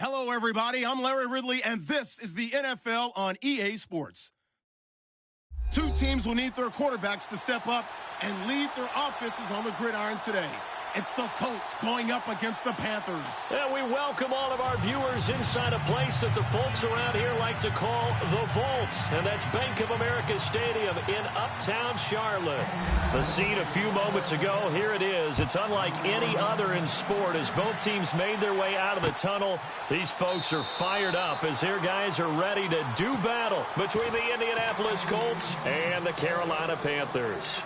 Hello, everybody. I'm Larry Ridley, and this is the NFL on EA Sports. Two teams will need their quarterbacks to step up and lead their offenses on the gridiron today. It's the Colts going up against the Panthers. And we welcome all of our viewers inside a place that the folks around here like to call the Vault. And that's Bank of America Stadium in Uptown Charlotte. The scene a few moments ago, here it is. It's unlike any other in sport as both teams made their way out of the tunnel. These folks are fired up as their guys are ready to do battle between the Indianapolis Colts and the Carolina Panthers.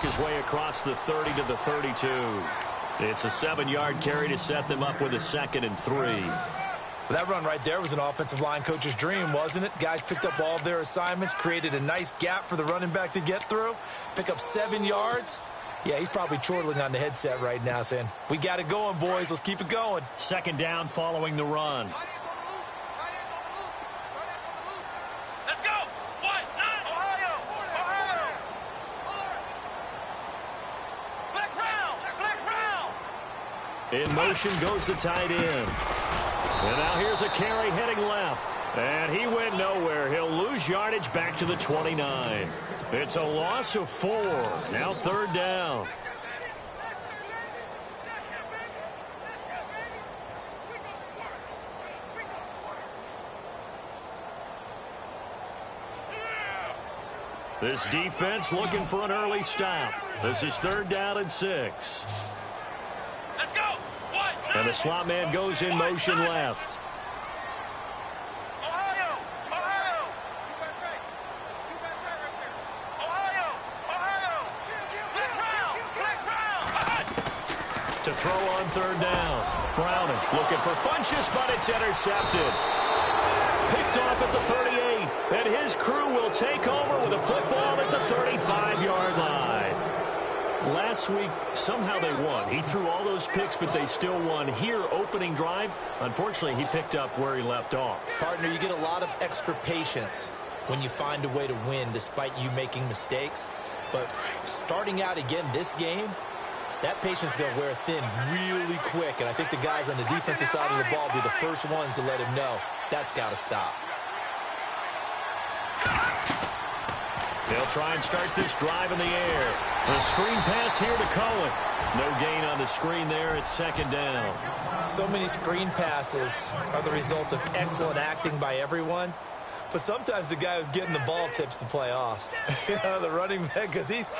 His way across the 30 to the 32. It's a 7-yard carry to set them up with a 2nd and 3. That run right there was an offensive line coach's dream, wasn't it? Guys picked up all of their assignments, created a nice gap for the running back to get through, pick up 7 yards. Yeah, he's probably chortling on the headset right now saying, we got it going, boys. Let's keep it going. 2nd down following the run. In motion goes the tight end. And now here's a carry heading left. And he went nowhere. He'll lose yardage back to the 29. It's a loss of 4. Now 3rd down. This defense looking for an early stop. This is 3rd down and 6. And the slot man goes in motion left. To throw on 3rd down. Browning looking for Funchess, but it's intercepted. Picked off at the 38. And his crew will take over with a football at the 35-yard line. Last week, somehow they won. He threw all those picks, but they still won. Here, opening drive, unfortunately, he picked up where he left off. Partner, you get a lot of extra patience when you find a way to win despite you making mistakes. But starting out again this game, that patience is going to wear thin really quick. And I think the guys on the defensive side of the ball will be the first ones to let him know that's got to stop. They'll try and start this drive in the air. The screen pass here to Cohen. No gain on the screen there. It's 2nd down. So many screen passes are the result of excellent acting by everyone. But sometimes the guy who's getting the ball tips the play off. The running back, because he's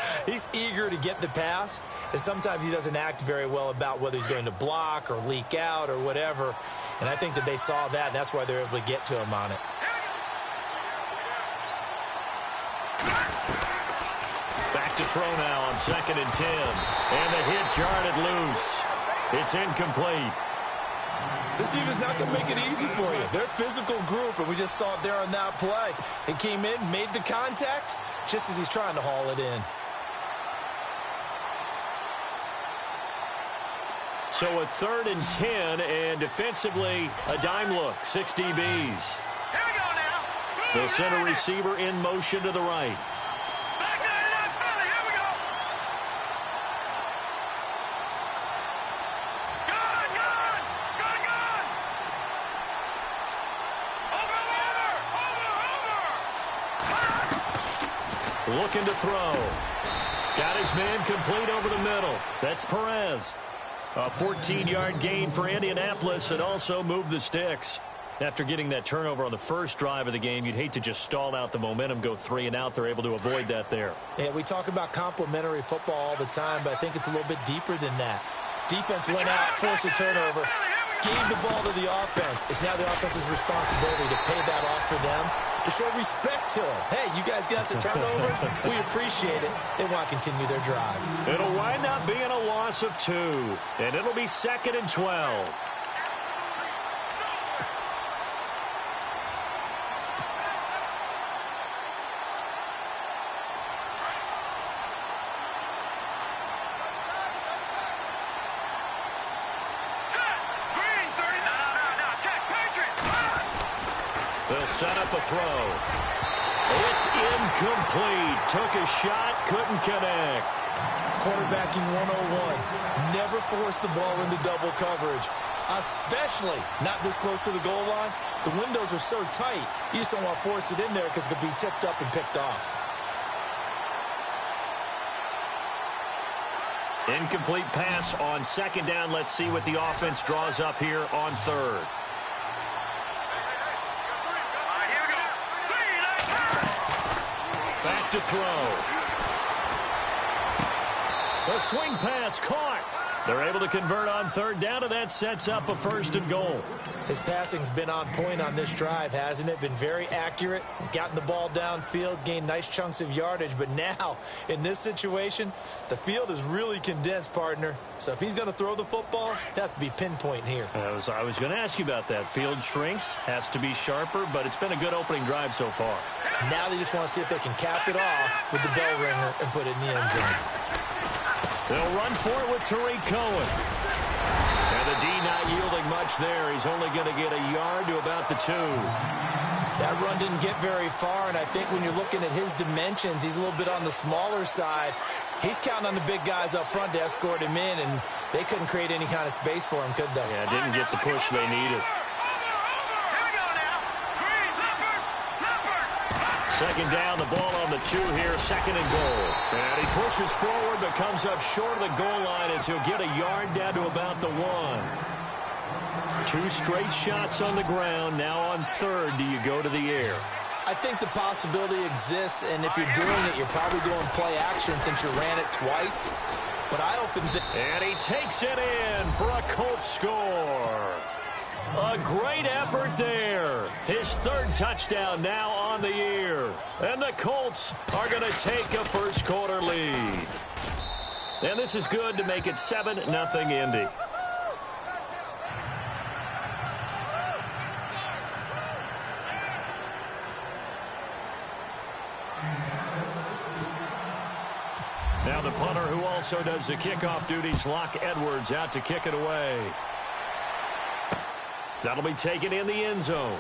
eager to get the pass. And sometimes he doesn't act very well about whether he's going to block or leak out or whatever. And I think that they saw that, and that's why they're able to get to him on it. Back to throw now on 2nd and 10. And the hit jarred it loose. It's incomplete. This defense is not going to make it easy for you. They're a physical group, and we just saw it there on that play. It came in, made the contact, just as he's trying to haul it in. So a 3rd and 10, and defensively, a dime look. 6 DBs. Here we go now. The center receiver in motion to the right. Looking to throw. Got his man complete over the middle. That's Perez. A 14-yard gain for Indianapolis and also moved the sticks. After getting that turnover on the first drive of the game, you'd hate to just stall out the momentum, go 3 and out. They're able to avoid that there. Yeah, we talk about complementary football all the time, but I think it's a little bit deeper than that. Defense went out, forced a turnover, gave the ball to the offense. It's now the offense's responsibility to pay that off for them to show respect to him. Hey, you guys got a turnover? We appreciate it. They want to continue their drive. It'll wind up being a loss of 2, and it'll be 2nd and 12. They'll set up a throw. It's incomplete. Took a shot, couldn't connect. Quarterbacking 101. Never force the ball into double coverage, especially not this close to the goal line. The windows are so tight, you just don't want to force it in there because it could be tipped up and picked off. Incomplete pass on 2nd down. Let's see what the offense draws up here on 3rd. Back to throw. The swing pass caught. They're able to convert on 3rd down, and that sets up a 1st and goal. His passing's been on point on this drive, hasn't it? Been very accurate, gotten the ball downfield, gained nice chunks of yardage. But now, in this situation, the field is really condensed, partner. So if he's going to throw the football, it has to be pinpoint here. I was going to ask you about that. Field shrinks, has to be sharper, but it's been a good opening drive so far. Now they just want to see if they can cap it off with the bell ringer and put it in the end zone. They'll run for it with Tariq Cohen. And the D not yielding much there. He's only going to get a yard to about the 2. That run didn't get very far, and I think when you're looking at his dimensions, he's a little bit on the smaller side. He's counting on the big guys up front to escort him in, and they couldn't create any kind of space for him, could they? Yeah, didn't get the push they needed. 2nd down, the ball on the 2 here, 2nd and goal. And he pushes forward but comes up short of the goal line as he'll get a yard down to about the 1. 2 straight shots on the ground. Now on 3rd, do you go to the air? I think the possibility exists, and if you're doing it, you're probably doing play action since you ran it twice. But I opened it. And he takes it in for a Colts score. A great effort there. His 3rd touchdown now on the year. And the Colts are going to take a first-quarter lead. And this is good to make it 7-0 Indy. Now the punter who also does the kickoff duties, Locke Edwards, out to kick it away. That'll be taken in the end zone.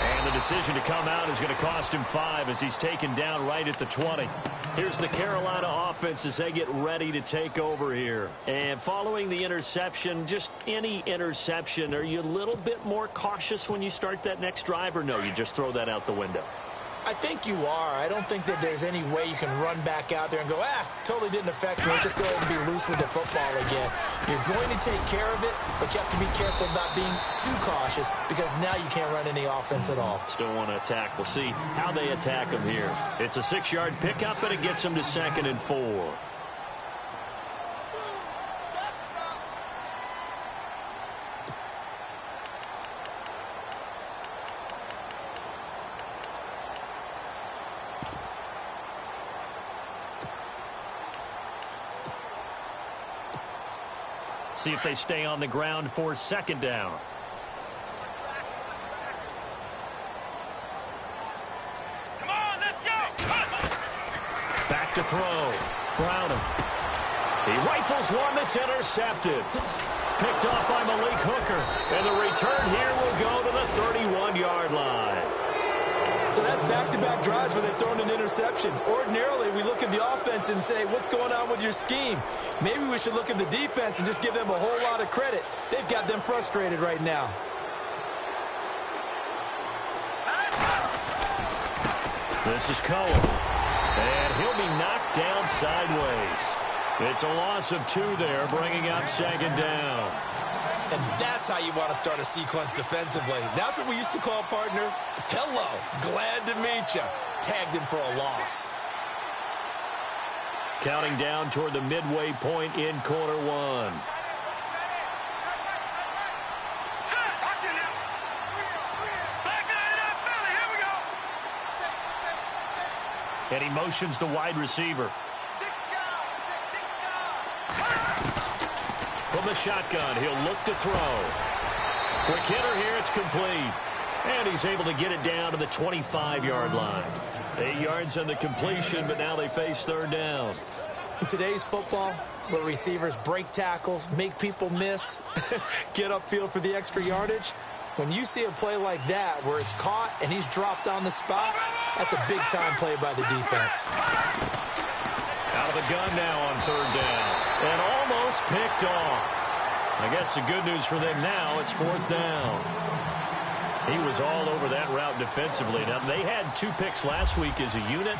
And the decision to come out is going to cost him 5 as he's taken down right at the 20. Here's the Carolina offense as they get ready to take over here. And following the interception, just any interception, are you a little bit more cautious when you start that next drive, or no, you just throw that out the window? I think you are. I don't think that there's any way you can run back out there and go, totally didn't affect me. Just go ahead and be loose with the football again. You're going to take care of it, but you have to be careful of not being too cautious because now you can't run any offense at all. Still want to attack. We'll see how they attack him here. It's a 6-yard pickup, and it gets him to 2nd and 4. See if they stay on the ground for 2nd down. Come on, let's go! Back to throw. Brown. He rifles one that's intercepted. Picked off by Malik Hooker. And the return here will go to the 31-yard line. So that's back-to-back drives where they've thrown an interception. Ordinarily, we look at the offense and say, what's going on with your scheme? Maybe we should look at the defense and just give them a whole lot of credit. They've got them frustrated right now. This is Cohen. And he'll be knocked down sideways. It's a loss of 2 there, bringing up 2nd down. And that's how you want to start a sequence defensively. That's what we used to call, partner, hello, glad to meet you. Tagged him for a loss. Counting down toward the midway point in quarter 1. Back it up, And he motions the wide receiver. From the shotgun, he'll look to throw. Quick hitter here, it's complete. And he's able to get it down to the 25-yard line. 8 yards on the completion, but now they face third down. In today's football, where receivers break tackles, make people miss, get upfield for the extra yardage, when you see a play like that where it's caught and he's dropped on the spot, that's a big-time play by the defense. Out of the gun now on third down. And almost picked off. I guess the good news for them now, it's fourth down. He was all over that route defensively. Now, they had 2 picks last week as a unit.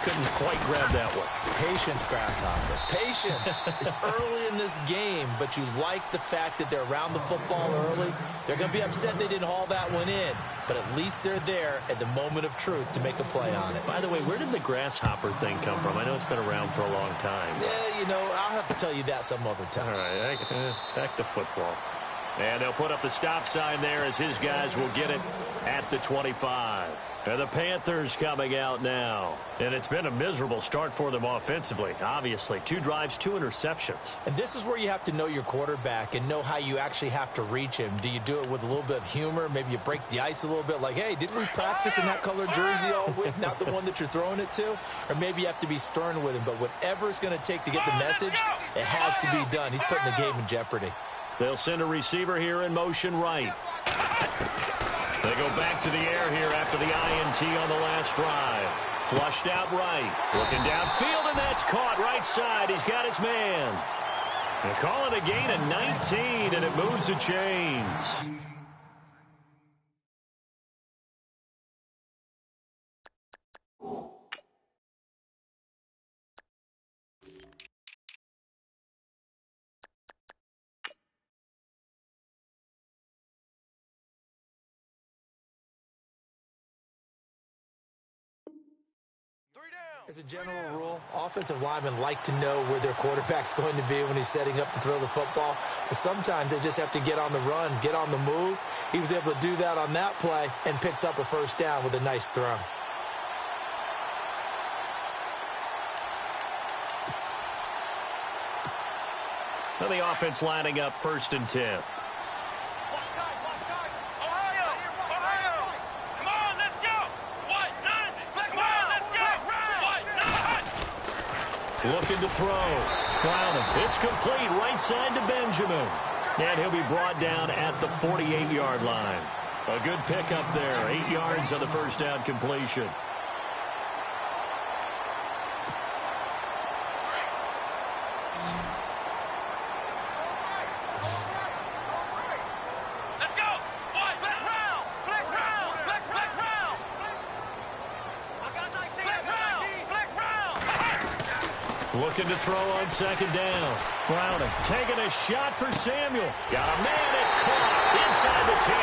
Couldn't quite grab that one. Patience, Grasshopper. Patience is early in this game, but you like the fact that they're around the football early. They're going to be upset they didn't haul that one in, but at least they're there at the moment of truth to make a play on it. By the way, where did the grasshopper thing come from? I know it's been around for a long time. Yeah, you know, I'll have to tell you that some other time. All right, back to football. And they'll put up the stop sign there as his guys will get it at the 25. And the Panthers coming out now. And it's been a miserable start for them offensively, obviously. 2 drives, 2 interceptions. And this is where you have to know your quarterback and know how you actually have to reach him. Do you do it with a little bit of humor? Maybe you break the ice a little bit like, hey, didn't we practice in that color jersey all week, not the one that you're throwing it to? Or maybe you have to be stern with him. But whatever it's going to take to get the message, it has to be done. He's putting the game in jeopardy. They'll send a receiver here in motion right. They go back to the air here after the INT on the last drive. Flushed out right. Looking downfield, and that's caught right side. He's got his man. They call it a gain of 19, and it moves the chains. As a general rule, offensive linemen like to know where their quarterback's going to be when he's setting up to throw the football. But sometimes they just have to get on the run, get on the move. He was able to do that on that play and picks up a first down with a nice throw. Now the offense lining up 1st and 10. Looking to throw. Brown, it's complete right side to Benjamin. And he'll be brought down at the 48-yard line. A good pickup there. 8 yards on the first down completion. Looking to throw on 2nd down. Browning taking a shot for Samuel. Got a man, it's caught inside the 10.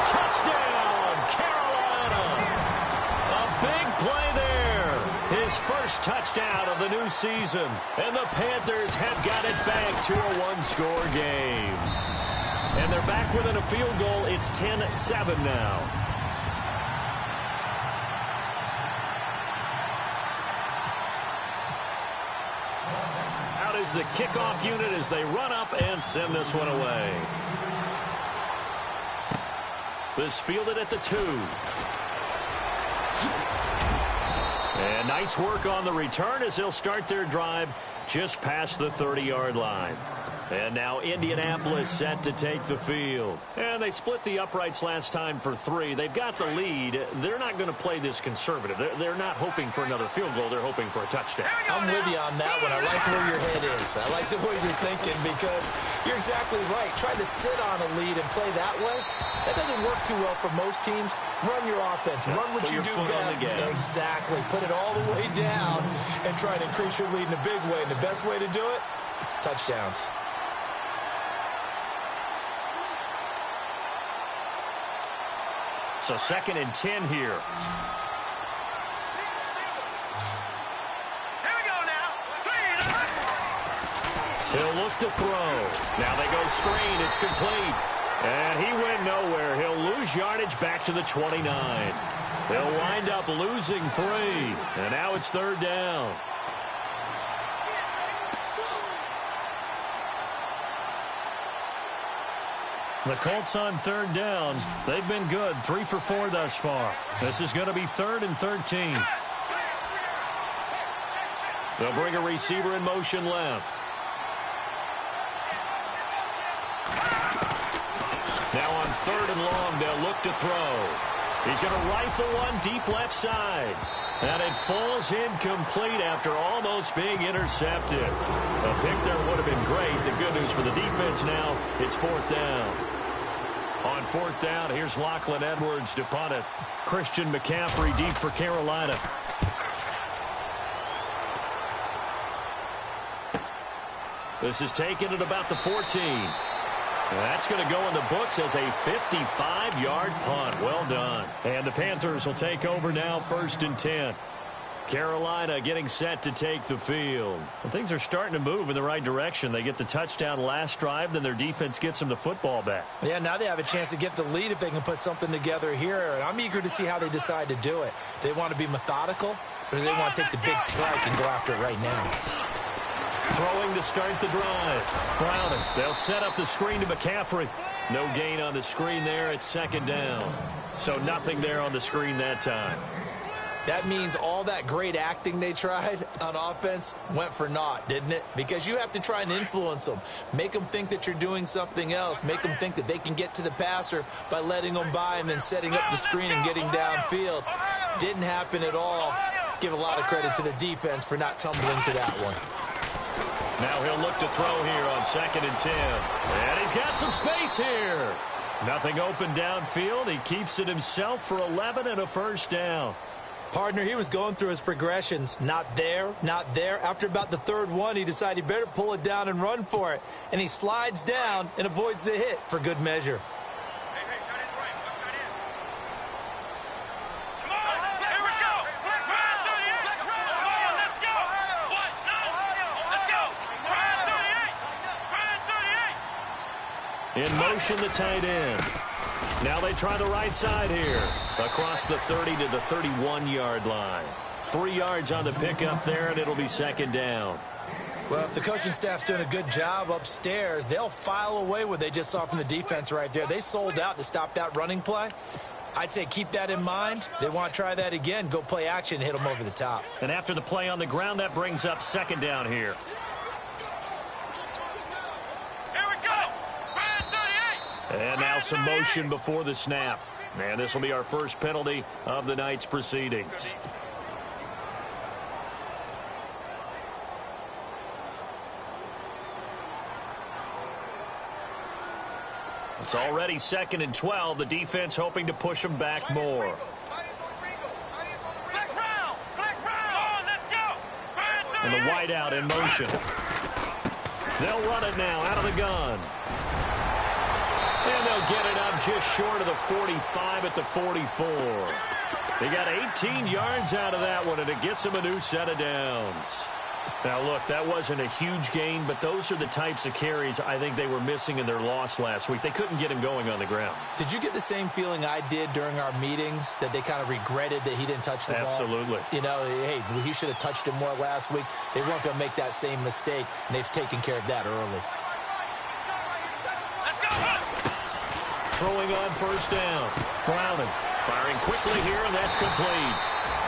Touchdown, Carolina. A big play there. His first touchdown of the new season. And the Panthers have got it back to a 1-score game. And they're back within a field goal. It's 10-7 now. Is the kickoff unit as they run up and send this one away. This fielded at the 2. And nice work on the return as they'll start their drive just past the 30-yard line. And now Indianapolis set to take the field. And they split the uprights last time for 3. They've got the lead. They're not going to play this conservative. They're not hoping for another field goal. They're hoping for a touchdown. I'm with you on that one. I like where your head is. I like the way you're thinking because you're exactly right. Trying to sit on a lead and play that way, that doesn't work too well for most teams. Run your offense. Run what you do best. Exactly. Put it all the way down and try to increase your lead in a big way. And the best way to do it, touchdowns. So 2nd and 10 here. Here we go now. He'll look to throw. Now they go screen. It's complete. And he went nowhere. He'll lose yardage back to the 29. They'll wind up losing 3. And now it's 3rd down. The Colts on 3rd down. They've been good. 3 for 4 thus far. This is going to be 3rd and 13. They'll bring a receiver in motion left. Now on 3rd and long, they'll look to throw. He's going to rifle one deep left side. And it falls incomplete after almost being intercepted. A pick there would have been great. The good news for the defense now, it's 4th down. On 4th down, here's Lachlan Edwards to punt it. Christian McCaffrey deep for Carolina. This is taken at about the 14. That's going to go in the books as a 55-yard punt. Well done. And the Panthers will take over now, 1st and 10. Carolina getting set to take the field. Well, things are starting to move in the right direction. They get the touchdown last drive, then their defense gets them the football back. Yeah, now they have a chance to get the lead if they can put something together here. And I'm eager to see how they decide to do it. Do they want to be methodical, or do they want to take the big strike and go after it right now? Throwing to start the drive. Browning. They'll set up the screen to McCaffrey. No gain on the screen there. It's 2nd down. So nothing there on the screen that time. That means all that great acting they tried on offense went for naught, didn't it? Because you have to try and influence them. Make them think that you're doing something else. Make them think that they can get to the passer by letting them by and then setting up the screen and getting downfield. Didn't happen at all. Give a lot of credit to the defense for not tumbling to that one. Now he'll look to throw here on 2nd and 10. And he's got some space here. Nothing open downfield. He keeps it himself for 11 and a 1st down. Partner, he was going through his progressions. Not there, not there. After about the 3rd one, he decided he better pull it down and run for it. And he slides down and avoids the hit for good measure. In motion, the tight end. Now they try the right side here. Across the 30 to the 31-yard line. 3 yards on the pickup there, and it'll be 2nd down. Well, if the coaching staff's doing a good job upstairs, they'll file away what they just saw from the defense right there. They sold out to stop that running play. I'd say keep that in mind. They want to try that again. Go play action and hit them over the top. And after the play on the ground, that brings up 2nd down here. And now some motion before the snap. And this will be our first penalty of the night's proceedings. It's already 2nd and 12. The defense hoping to push them back more. And the wideout in motion. They'll run it now out of the gun. And they'll get it up just short of the 45 at the 44. They got 18 yards out of that one, and it gets them a new set of downs. Now, look, that wasn't a huge gain, but those are the types of carries I think they were missing in their loss last week. They couldn't get him going on the ground. Did you get the same feeling I did during our meetings, that they kind of regretted that he didn't touch the ball? Absolutely. You know, hey, he should have touched it more last week. They weren't going to make that same mistake, and they've taken care of that early. Throwing on 1st down. Browning firing quickly here, and that's complete.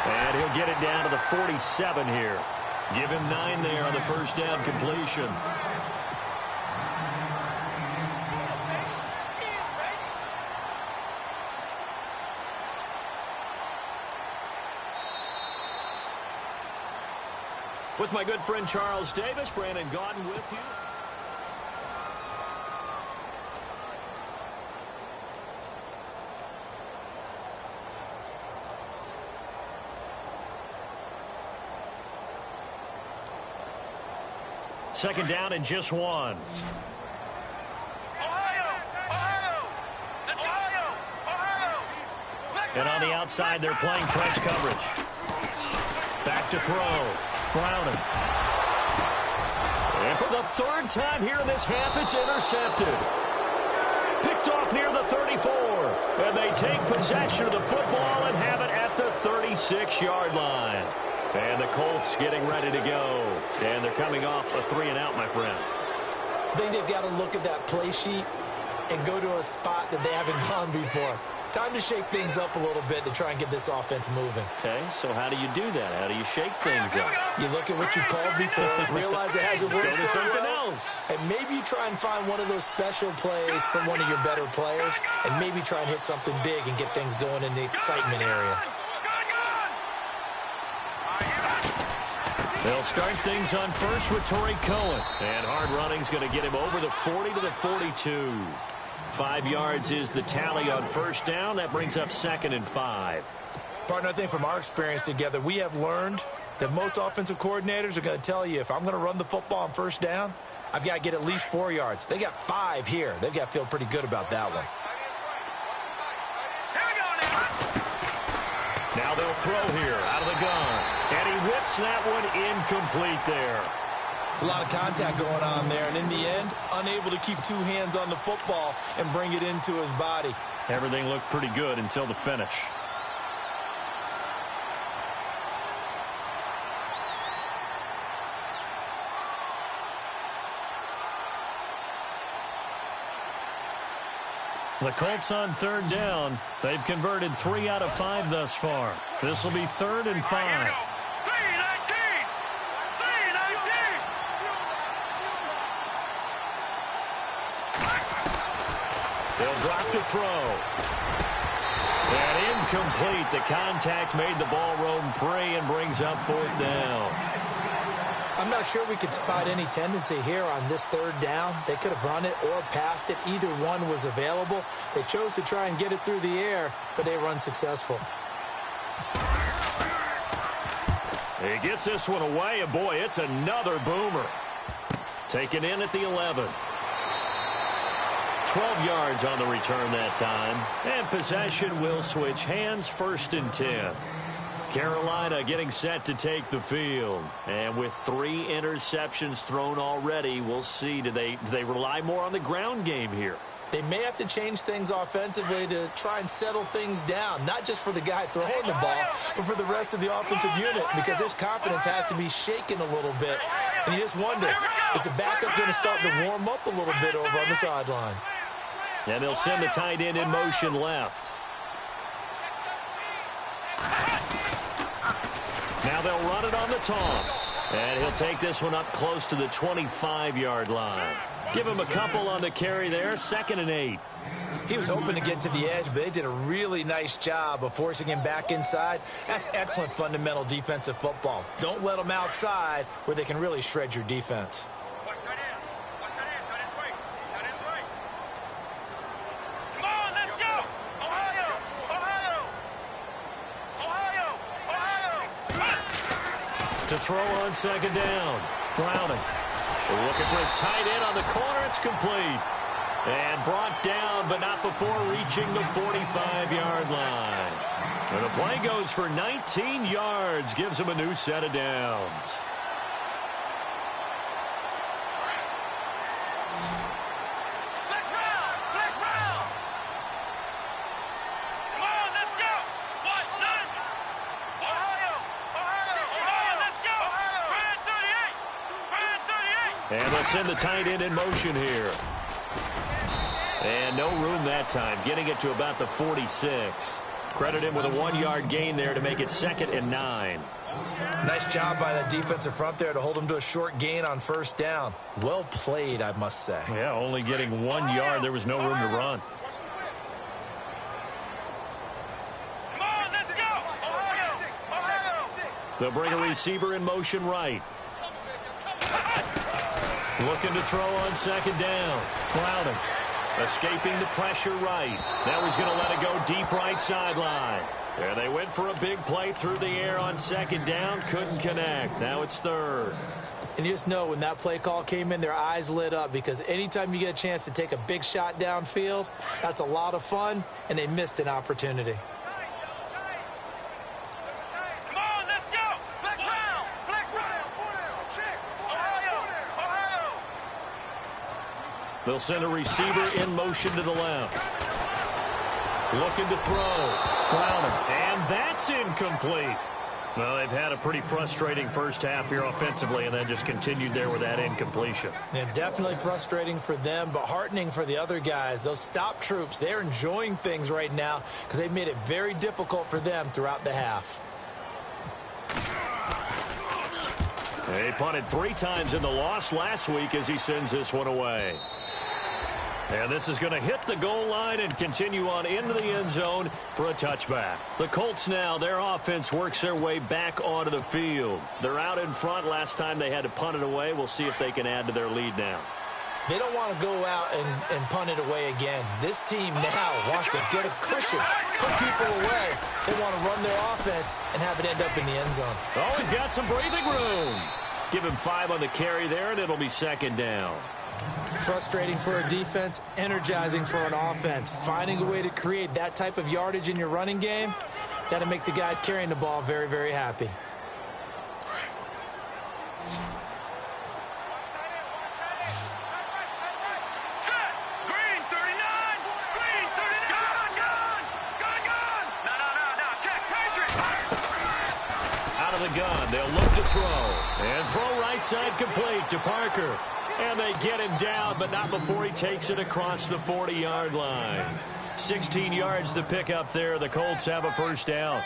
And he'll get it down to the 47 here. Give him 9 there on the 1st down completion. With my good friend Charles Davis, Brandon Gaudin with you. Second down and just 1. And on the outside, they're playing press coverage. Back to throw. Browning. And for the 3rd time here in this half, it's intercepted. Picked off near the 34. And they take possession of the football and have it at 36-yard line. And the Colts getting ready to go. And they're coming off a 3-and-out, my friend. I think they've got to look at that play sheet and go to a spot that they haven't gone before. Time to shake things up a little bit to try and get this offense moving. Okay, so how do you do that? How do you shake things up? You look at what you called before, realize it hasn't worked Go to something well, else. and maybe you try and find one of those special plays from one of your better players, and maybe try and hit something big and get things going in the excitement area. They'll start things on first with Torrey Cohen. And hard running's going to get him over the 40 to the 42. 5 yards is the tally on first down. That brings up 2nd and 5. Partner, I think from our experience together, we have learned that most offensive coordinators are going to tell you, if I'm going to run the football on first down, I've got to get at least 4 yards. They got 5 here. They've got to feel pretty good about that one. Now they'll throw here out of the gun. And he whips that one incomplete there. It's a lot of contact going on there, and in the end, unable to keep 2 hands on the football and bring it into his body. Everything looked pretty good until the finish. The Colts on 3rd down. They've converted 3 out of 5 thus far. This will be 3rd and 5. They'll drop to throw. And incomplete. The contact made the ball roam free and brings up 4th down. I'm not sure we could spot any tendency here on this 3rd down. They could have run it or passed it. Either one was available. They chose to try and get it through the air, but they were unsuccessful. He gets this one away, and boy, it's another boomer. Taken in at the 11. 12 yards on the return that time. And possession will switch hands, 1st and 10. Carolina getting set to take the field. And with 3 interceptions thrown already, we'll see. Do they rely more on the ground game here? They may have to change things offensively to try and settle things down, not just for the guy throwing the ball, but for the rest of the offensive unit, because his confidence has to be shaken a little bit. And you just wonder, is the backup going to start to warm up a little bit over on the sideline? And they'll send the tight end in motion left. Now they'll run it on the toss. And he'll take this one up close to the 25-yard line. Give him a couple on the carry there, 2nd and 8. He was hoping to get to the edge, but they did a really nice job of forcing him back inside. That's excellent fundamental defensive football. Don't let them outside where they can really shred your defense. To throw on 2nd down. Browning. Looking for his tight end on the corner. It's complete. And brought down, but not before reaching the 45-yard line. And the play goes for 19 yards. Gives him a new set of downs. And they'll send the tight end in motion here. And no room that time, getting it to about the 46. Credit him with a 1-yard gain there to make it 2nd and 9. Nice job by the defensive front there to hold him to a short gain on 1st down. Well played, I must say. Yeah, only getting 1 yard. There was no room to run. They'll bring a receiver in motion right. Looking to throw on 2nd down. Browning. Escaping the pressure right. Now he's going to let it go deep right sideline. And they went for a big play through the air on 2nd down. Couldn't connect. Now it's 3rd. And you just know when that play call came in, their eyes lit up, because anytime you get a chance to take a big shot downfield, that's a lot of fun, and they missed an opportunity. They'll send a receiver in motion to the left. Looking to throw. Brown, and that's incomplete. Well, they've had a pretty frustrating first half here offensively, and then just continued there with that incompletion. Yeah, definitely frustrating for them, but heartening for the other guys. Those stop troops, they're enjoying things right now because they've made it very difficult for them throughout the half. He punted 3 times in the loss last week as he sends this one away. And this is going to hit the goal line and continue on into the end zone for a touchback. The Colts now, their offense works their way back onto the field. They're out in front. Last time they had to punt it away. We'll see if they can add to their lead now. They don't want to go out and punt it away again. This team now wants to get a cushion, put people away. They want to run their offense and have it end up in the end zone. Oh, he's got some breathing room. Give him 5 on the carry there, and it'll be second down. Frustrating for a defense, energizing for an offense. Finding a way to create that type of yardage in your running game, that'll make the guys carrying the ball very, very happy. Green 39. Green 39. Gun. No. Check. Patriot. Out of the gun, they'll look to throw. And throw right side complete to Parker. And they get him down, but not before he takes it across the 40-yard line. 16 yards to pick up there. The Colts have a first down.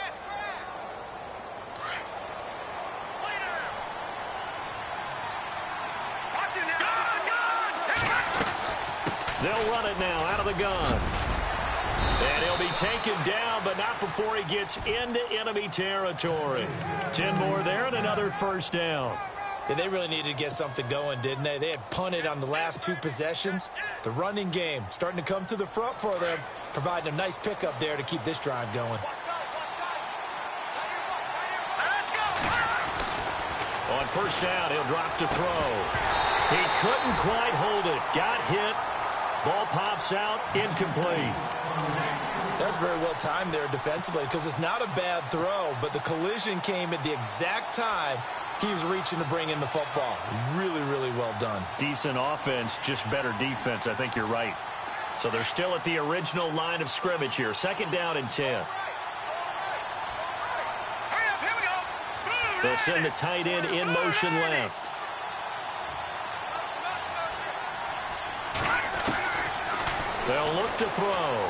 They'll run it now out of the gun. And he'll be taken down, but not before he gets into enemy territory. 10 more there and another first down. Yeah, they really needed to get something going, didn't they? They had punted on the last 2 possessions. The running game starting to come to the front for them, providing a nice pickup there to keep this drive going. On first down, he'll drop to throw. He couldn't quite hold it. Got hit. Ball pops out. Incomplete. That's very well timed there defensively because it's not a bad throw, but the collision came at the exact time he was reaching to bring in the football. Really, really well done. Decent offense, just better defense. I think you're right. So they're still at the original line of scrimmage here. Second down and 10. They'll send the tight end in motion left. They'll look to throw.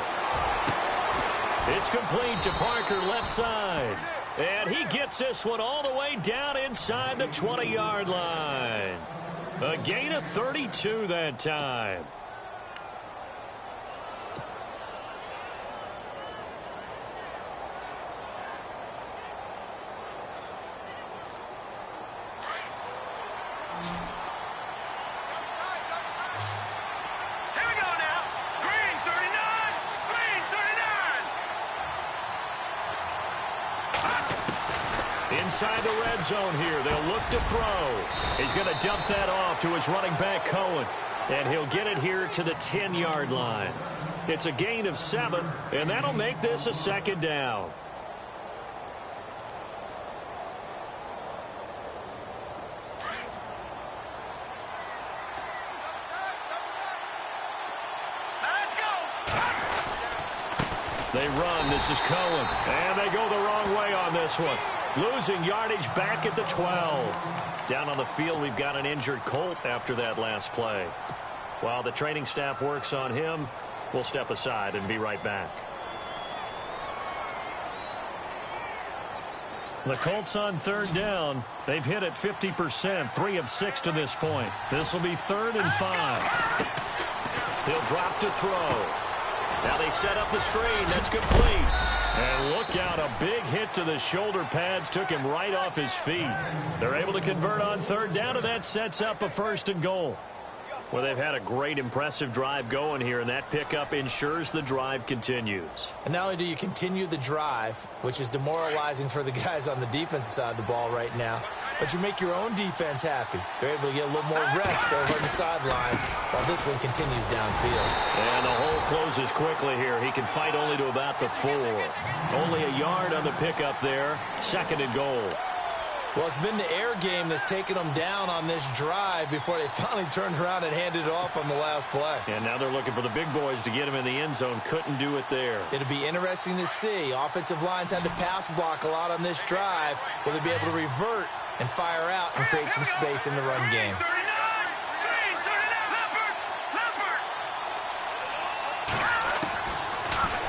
It's complete to Parker left side. And he gets this one all the way down inside the 20-yard line. A gain of 32 that time. Inside the red zone here. They'll look to throw. He's going to dump that off to his running back, Cohen. And he'll get it here to the 10-yard line. It's a gain of 7, and that'll make this a second down. They run. This is Cohen. And they go the wrong way on this one. Losing yardage back at the 12. Down on the field, we've got an injured Colt after that last play. While the training staff works on him, we'll step aside and be right back. The Colts on third down. They've hit it 50%, 3 of 6 to this point. This will be 3rd and 5. He'll drop to throw. Now they set up the screen. That's complete. And look out, a big hit to the shoulder pads took him right off his feet. They're able to convert on third down, and that sets up a 1st and goal. Well, they've had a great, impressive drive going here, and that pickup ensures the drive continues. And not only do you continue the drive, which is demoralizing for the guys on the defensive side of the ball right now, but you make your own defense happy. They're able to get a little more rest over on the sidelines while this one continues downfield. And the hole closes quickly here. He can fight only to about the 4. Only a yard on the pickup there. 2nd and goal. Well, it's been the air game that's taken them down on this drive before they finally turned around and handed it off on the last play. And now they're looking for the big boys to get him in the end zone. Couldn't do it there. It'll be interesting to see. Offensive lines had to pass block a lot on this drive. Will they be able to revert and fire out and create some space in the run game?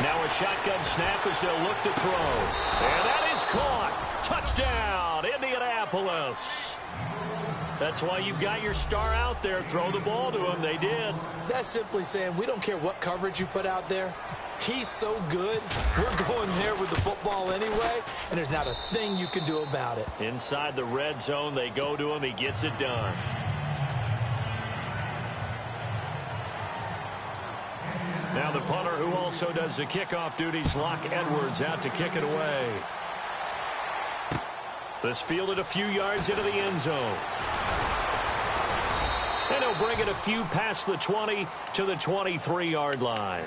Now a shotgun snap as they'll look to throw. And that is caught. Touchdown, Indianapolis. That's why you've got your star out there. Throw the ball to him. They did. That's simply saying we don't care what coverage you put out there. He's so good. We're going there with the football anyway, and there's not a thing you can do about it. Inside the red zone, they go to him. He gets it done. Now the punter who also does the kickoff duties, Locke Edwards, out to kick it away. This fielded a few yards into the end zone. And he'll bring it a few past the 20 to the 23-yard line.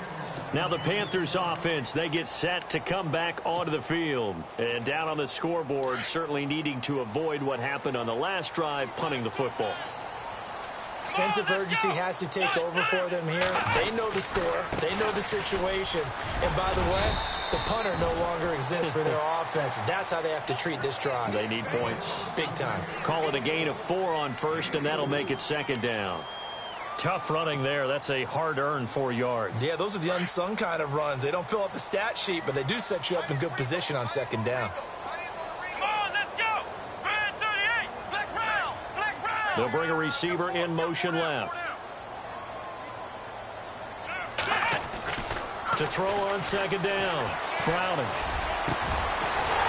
Now the Panthers offense, they get set to come back onto the field. And down on the scoreboard, certainly needing to avoid what happened on the last drive, punting the football. Sense of urgency has to take over for them here. They know the score. They know the situation. And by the way, the punter no longer exists for their offense. That's how they have to treat this drive. They need points. Big time. Call it a gain of 4 on first, and that'll make it second down. Tough running there. That's a hard-earned 4 yards. Yeah, those are the unsung kind of runs. They don't fill up the stat sheet, but they do set you up in good position on second down. They'll bring a receiver in motion left. To throw on second down. Browning.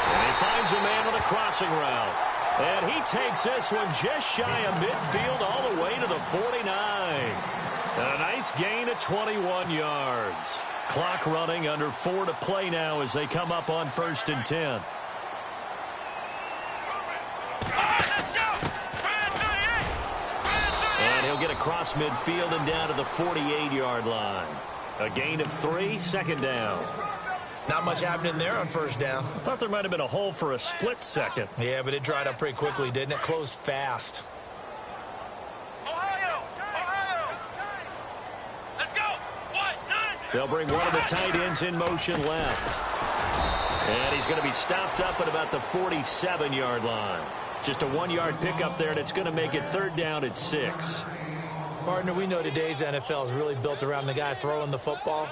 And he finds a man on the crossing route. And he takes this one just shy of midfield all the way to the 49. A nice gain of 21 yards. Clock running, under 4 to play now as they come up on 1st and 10. And he'll get across midfield and down to the 48-yard line. A gain of 3, second down. Not much happening there on first down. I thought there might have been a hole for a split second. Yeah, but it dried up pretty quickly, didn't it? Closed fast. Ohio! Let's go! They'll bring one of the tight ends in motion left. And he's going to be stopped up at about the 47-yard line. Just a 1-yard pickup there, and it's going to make it 3rd down at 6. Partner, we know today's NFL is really built around the guy throwing the football.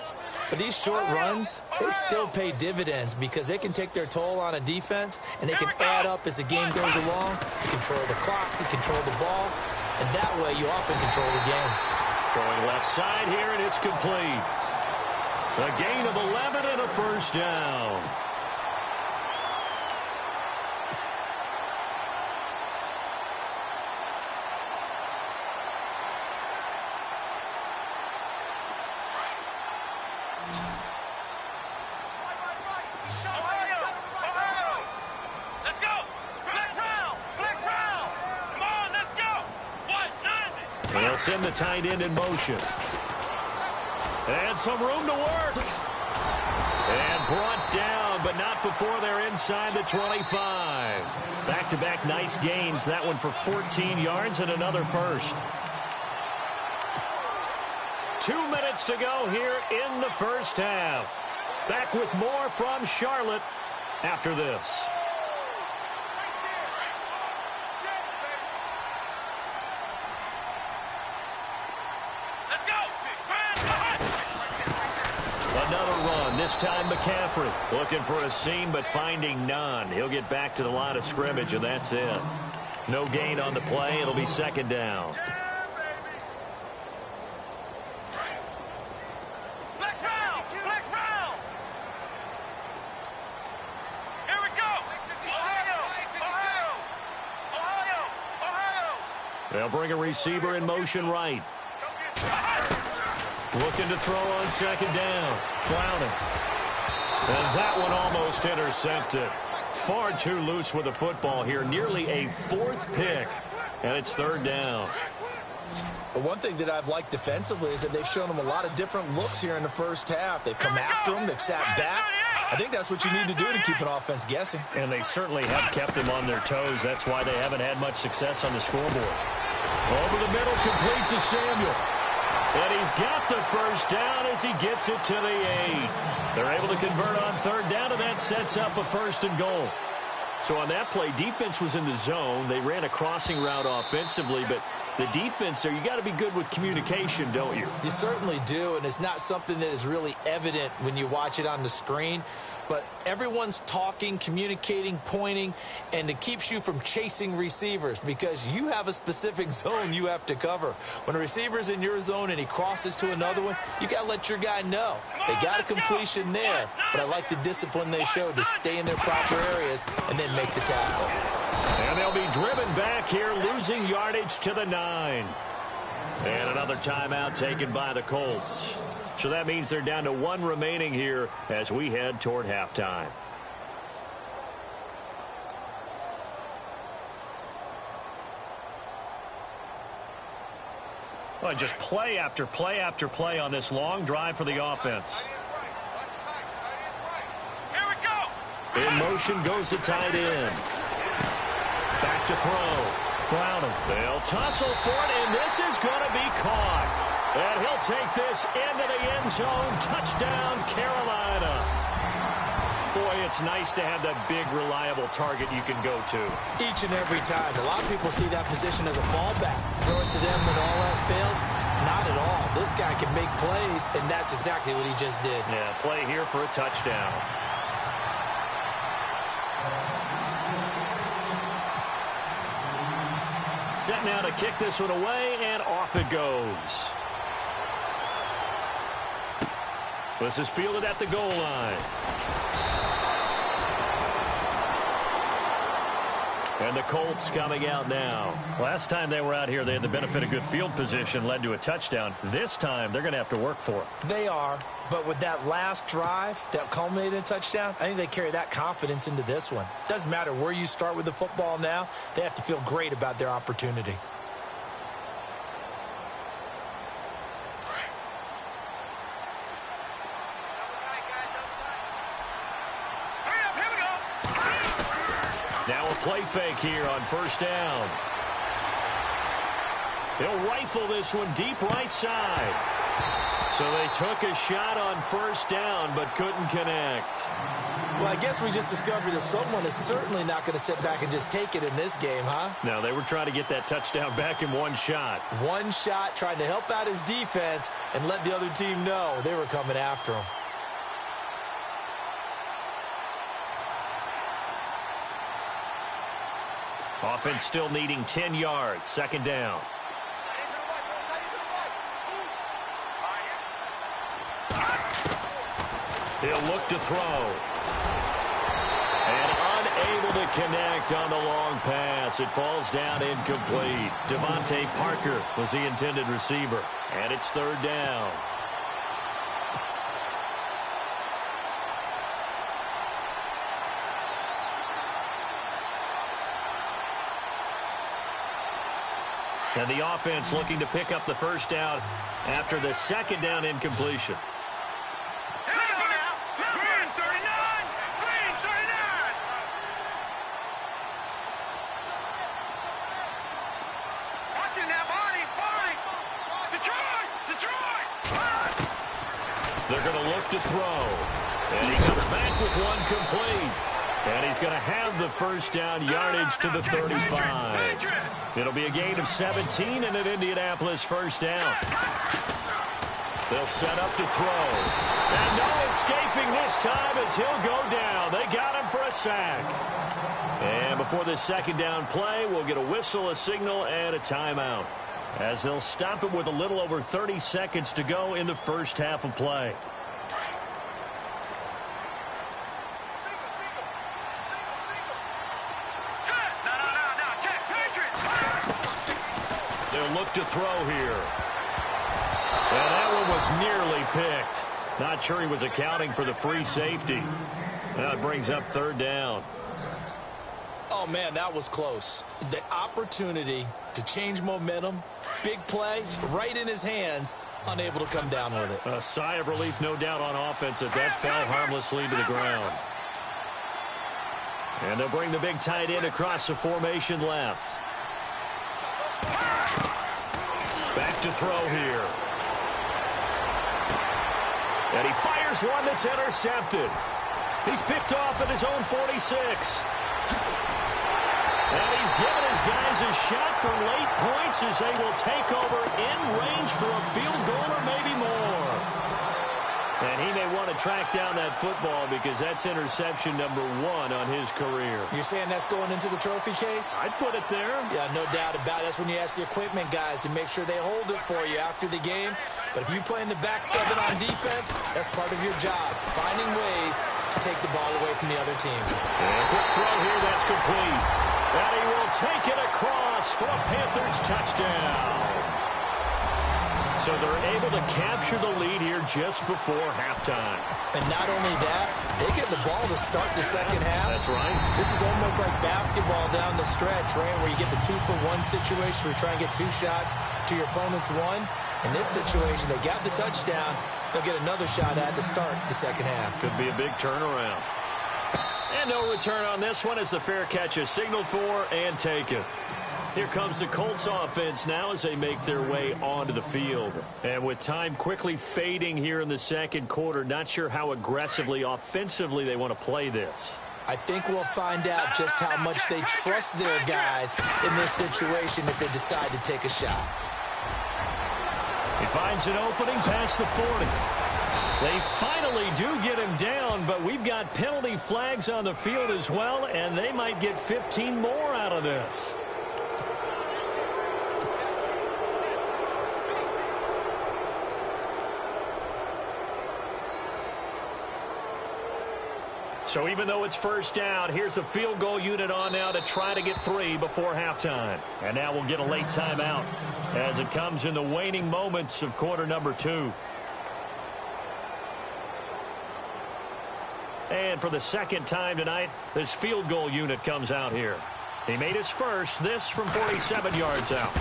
But these short runs, they still pay dividends because they can take their toll on a defense, and they can add up as the game goes along. You control the clock, you control the ball, and that way you often control the game. Throwing left side here, and it's complete. A gain of 11 and a 1st down. They'll send the tight end in motion. And some room to work. And brought down, but not before they're inside the 25. Back-to-back nice gains. That one for 14 yards and another first. 2 minutes to go here in the first half. Back with more from Charlotte after this. Another run, this time McCaffrey. Looking for a seam, but finding none. He'll get back to the line of scrimmage, and that's it. No gain on the play. It'll be 2nd down. Flex round! Flex round! Here we go! Ohio! They'll bring a receiver in motion right. Looking to throw on 2nd down. Browning. And that one almost intercepted. Far too loose with the football here. Nearly a 4th pick. And it's 3rd down. But one thing that I've liked defensively is that they've shown them a lot of different looks here in the first half. They've come after them. They've sat back. I think that's what you need to do to keep an offense guessing. And they certainly have kept them on their toes. That's why they haven't had much success on the scoreboard. Over the middle, complete to Samuel. And he's got the first down as he gets it to the 8. They're able to convert on third down, and that sets up a first and goal. So on that play, defense was in the zone. They ran a crossing route offensively, but the defense there, you got to be good with communication, don't you? You certainly do, and it's not something that is really evident when you watch it on the screen. But everyone's talking, communicating, pointing, and it keeps you from chasing receivers because you have a specific zone you have to cover. When a receiver's in your zone and he crosses to another one, you got to let your guy know. They got a completion there, but I like the discipline they showed to stay in their proper areas and then make the tackle. And they'll be driven back here, losing yardage to the 9. And another timeout taken by the Colts. So that means they're down to 1 remaining here as we head toward halftime. Well, just play after play after play on this long drive for the offense. Here we go. In motion goes the tight end. Back to throw. Brown. They'll tussle for it, and this is going to be caught. And he'll take this into the end zone. Touchdown, Carolina. Boy, it's nice to have that big, reliable target you can go to. Each and every time. A lot of people see that position as a fallback. Throw it to them when all else fails. Not at all. This guy can make plays, and that's exactly what he just did. Yeah, play here for a touchdown. Set now to kick this one away, and off it goes. This is fielded at the goal line. And the Colts coming out now. Last time they were out here, they had the benefit of good field position, led to a touchdown. This time, they're going to have to work for it. They are, but with that last drive that culminated in a touchdown, I think they carry that confidence into this one. Doesn't matter where you start with the football now, they have to feel great about their opportunity. Now a play fake here on first down. They'll rifle this one deep right side. So they took a shot on first down but couldn't connect. Well, I guess we just discovered that someone is certainly not going to sit back and just take it in this game, huh? No, they were trying to get that touchdown back in one shot. One shot, trying to help out his defense and let the other team know they were coming after him. Offense still needing 10 yards. Second down. He'll look to throw. And unable to connect on the long pass. It falls down incomplete. Devontae Parker was the intended receiver. And it's third down. And the offense looking to pick up the first down after the second down incompletion. Here we go now. Green 39. Green 39. Watching that body. Detroit. They're going to look to throw. And he comes back with one complete. And he's going to have the first down yardage to the 35. It'll be a gain of 17 and an Indianapolis first down. They'll set up to throw. And no escaping this time as he'll go down. They got him for a sack. And before this second down play, we'll get a whistle, a signal, and a timeout, as they'll stop it with a little over 30 seconds to go in the first half of play. They'll look to throw here. And that one was nearly picked. Not sure he was accounting for the free safety. Now it brings up third down. Oh, Oh, man, that was close. The opportunity to change momentum, big play, right in his hands, unable to come down with it. A sigh of relief, no doubt, on offense that fell harmlessly to the ground. And they'll bring the big tight end across the formation left. Back to throw here. And he fires one that's intercepted. He's picked off at his own 46. And he's given his guys a shot for late points as they will take over in range for a field goal or maybe more. And he may want to track down that football because that's interception number 1 on his career. You're saying that's going into the trophy case? I'd put it there. Yeah, no doubt about it. That's when you ask the equipment guys to make sure they hold it for you after the game. But if you play in the back 7 on defense, that's part of your job, finding ways to take the ball away from the other team. And a quick throw here, that's complete. And he will take it across for a Panthers touchdown. So they're able to capture the lead here just before halftime. And not only that, they get the ball to start the second half. That's right. This is almost like basketball down the stretch, right, where you get the 2-for-1 situation where you try and get 2 shots to your opponent's 1. In this situation, they got the touchdown. They'll get another shot at to start the second half. Could be a big turnaround. And no return on this one as the fair catch is signaled for and taken. Here comes the Colts offense now as they make their way onto the field. And with time quickly fading here in the second quarter, not sure how aggressively, offensively they want to play this. I think we'll find out just how much they trust their guys in this situation if they decide to take a shot. He finds an opening past the 40. They finally do get him down, but we've got penalty flags on the field as well, and they might get 15 more out of this. So even though it's first down, here's the field goal unit on now to try to get 3 before halftime. And now we'll get a late timeout as it comes in the waning moments of quarter number 2. And for the second time tonight, this field goal unit comes out here. He made his first, this from 47 yards out.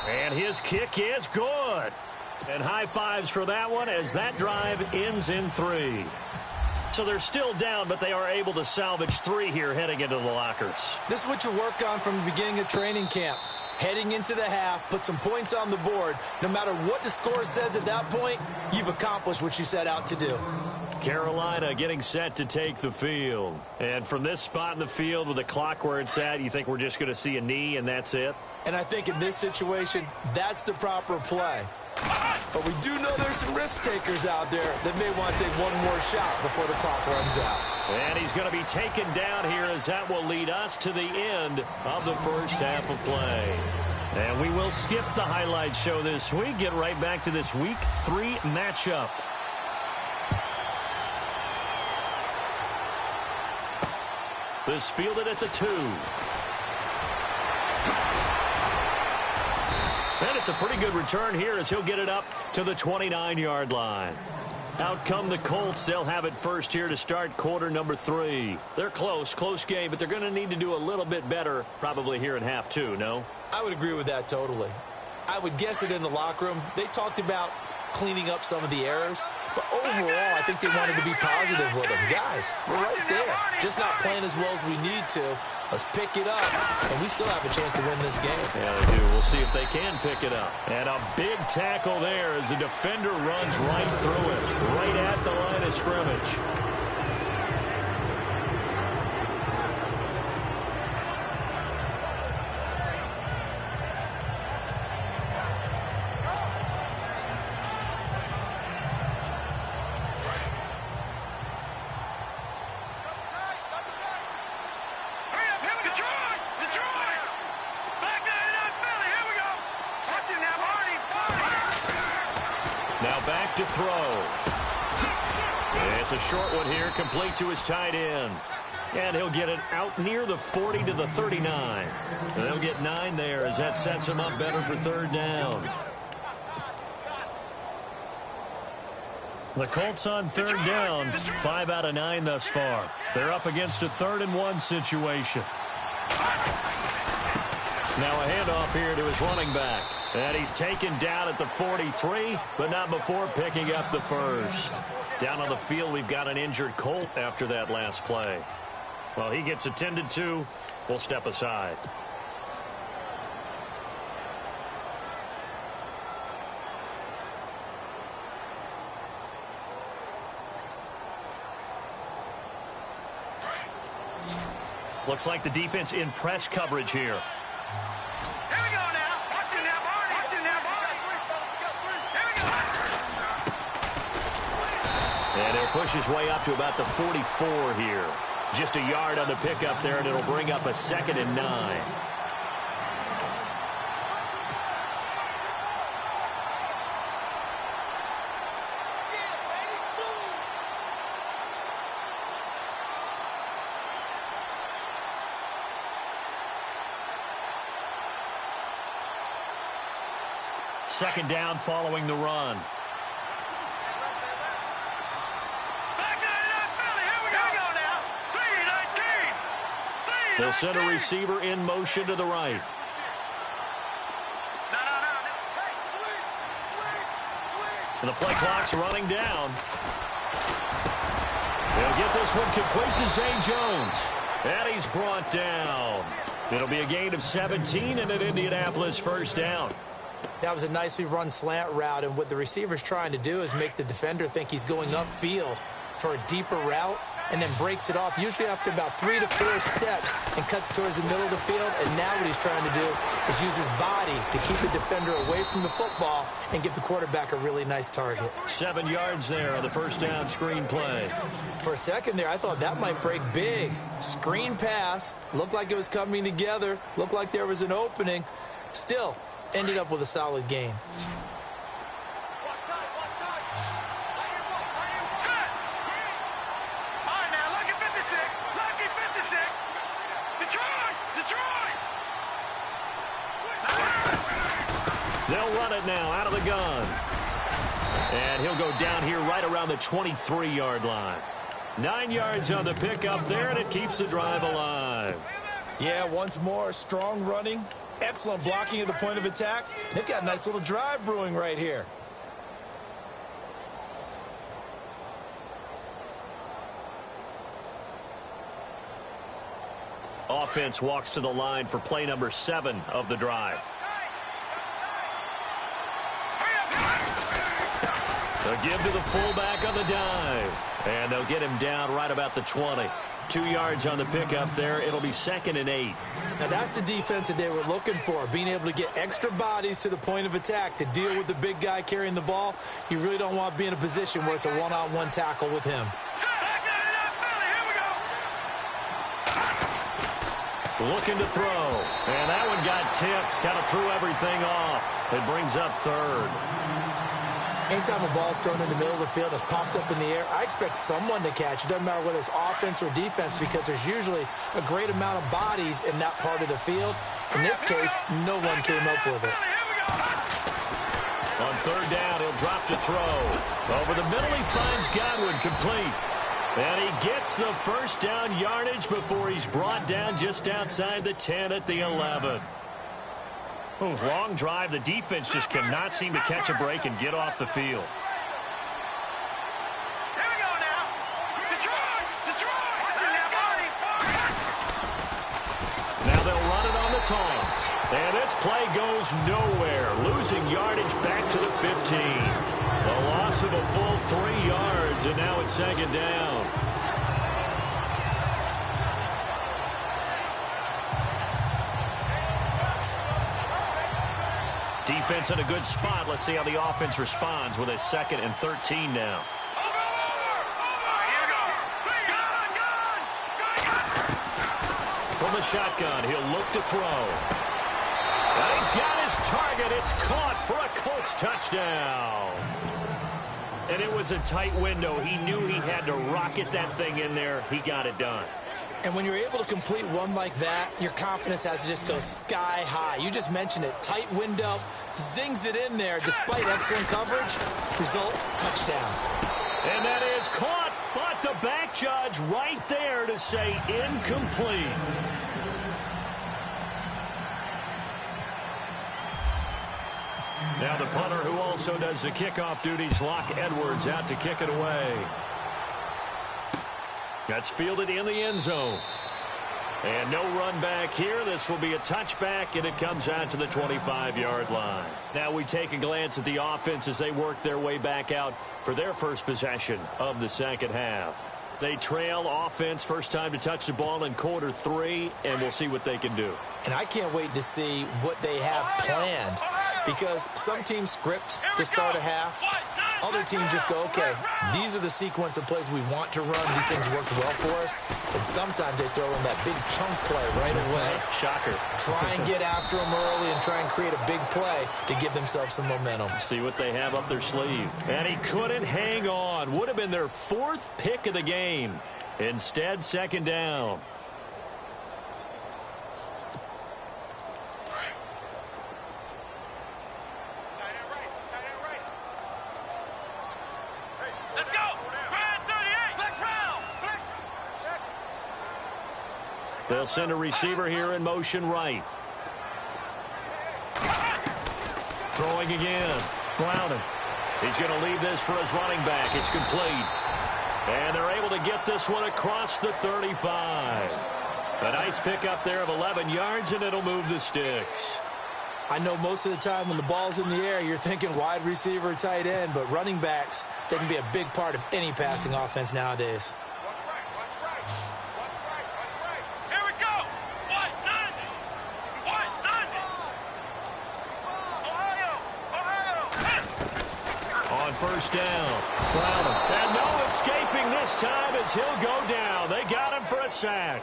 And his kick is good. And high fives for that one as that drive ends in 3. So they're still down, but they are able to salvage 3 here heading into the lockers. This is what you work on from the beginning of training camp. Heading into the half, put some points on the board. No matter what the score says at that point, you've accomplished what you set out to do. Carolina getting set to take the field. And from this spot in the field with the clock where it's at, you think we're just going to see a knee and that's it? And I think in this situation, that's the proper play. But we do know there's some risk takers out there that may want to take one more shot before the clock runs out. And he's going to be taken down here as that will lead us to the end of the first half of play. And we will skip the highlight show this week. Get right back to this Week 3 matchup. This fielded at the 2. And it's a pretty good return here as he'll get it up to the 29-yard line. Out come the Colts. They'll have it first here to start quarter number 3. They're close game, but they're going to need to do a little bit better probably here in half 2, no? I would agree with that totally. I would guess it in the locker room. They talked about cleaning up some of the errors, but overall, I think they wanted to be positive with them. Guys, we're right there. Just not playing as well as we need to. Let's pick it up, and we still have a chance to win this game. Yeah, they do. We'll see if they can pick it up. And a big tackle there as the defender runs right through it, right at the line of scrimmage. Now back to throw. It's a short one here, complete to his tight end. And he'll get it out near the 40 to the 39. And they'll get 9 there as that sets him up better for third down. The Colts on third down, 5 out of 9 thus far. They're up against a 3rd-and-1 situation. Now a handoff here to his running back. And he's taken down at the 43, but not before picking up the first. Down on the field, we've got an injured Colt after that last play. Well, he gets attended to. We'll step aside. Looks like the defense in press coverage here. Here we go now. Watch it now, Barney. Watch it now, Barney. Here we go. And he'll push his way up to about the 44 here. Just a yard on the pickup there, and it'll bring up a 2nd and 9. Second down following the run. They'll send a receiver in motion to the right. And the play clock's running down. They'll get this one complete to Zay Jones. And he's brought down. It'll be a gain of 17 and an Indianapolis first down. That was a nicely run slant route, and what the receiver's trying to do is make the defender think he's going upfield for a deeper route, and then breaks it off, usually after about 3 to 4 steps, and cuts towards the middle of the field. And now what he's trying to do is use his body to keep the defender away from the football and give the quarterback a really nice target. 7 yards there on the first down screen play. For a second there, I thought that might break big. Screen pass, looked like it was coming together, looked like there was an opening. Still, ended up with a solid game. They'll run it now out of the gun. And he'll go down here right around the 23-yard line. 9 yards on the pickup there, and it keeps the drive alive. Yeah, once more, strong running, excellent blocking at the point of attack. They've got a nice little drive brewing right here. Offense walks to the line for play number 7 of the drive. They'll give to the fullback on the dive. And they'll get him down right about the 20. 2 yards on the pickup there. It'll be 2nd and 8. Now that's the defense that they were looking for, being able to get extra bodies to the point of attack to deal with the big guy carrying the ball. You really don't want to be in a position where it's a one-on-one tackle with him. Looking to throw. And that one got tipped. Kind of threw everything off. It brings up 3rd. Anytime a ball's thrown in the middle of the field that's popped up in the air, I expect someone to catch. It doesn't matter whether it's offense or defense, because there's usually a great amount of bodies in that part of the field. In this case, no one came up with it. On 3rd down, he'll drop to throw. Over the middle, he finds Godwin complete. And he gets the first down yardage before he's brought down just outside the 10 at the 11. Ooh, long drive. The defense just cannot seem to catch a break and get off the field. Here we go now. Detroit! Now they'll run it on the toss. And this play goes nowhere. Losing yardage back to the 15. A loss of a full 3 yards, and now it's 2nd down. Defense in a good spot. Let's see how the offense responds with a 2nd and 13 now. From the shotgun, he'll look to throw. And he's got his target. It's caught for a Colts touchdown. And it was a tight window. He knew he had to rocket that thing in there. He got it done. And when you're able to complete one like that, your confidence has to just go sky high. You just mentioned it. Tight window, zings it in there despite excellent coverage. Result, touchdown. And that is caught, but the back judge right there to say incomplete. Now the punter who also does the kickoff duties, Locke Edwards, out to kick it away. That's fielded in the end zone. And no run back here. This will be a touchback, and it comes out to the 25-yard line. Now we take a glance at the offense as they work their way back out for their first possession of the second half. They trail offense, first time to touch the ball in quarter 3, and we'll see what they can do. And I can't wait to see what they have planned, because some teams script to start a half. Other teams just go, okay, these are the sequence of plays we want to run. These things worked well for us. And sometimes they throw in that big chunk play right away. Shocker. Try and get after them early and try and create a big play to give themselves some momentum. See what they have up their sleeve. And he couldn't hang on. Would have been their 4th pick of the game. Instead, second down. They'll send a receiver here in motion right. Throwing again. Browning. He's going to leave this for his running back. It's complete. And they're able to get this one across the 35. A nice pickup there of 11 yards, and it'll move the sticks. I know most of the time when the ball's in the air, you're thinking wide receiver, tight end, but running backs, they can be a big part of any passing offense nowadays. First down. Browning. And no escaping this time as he'll go down. They got him for a sack.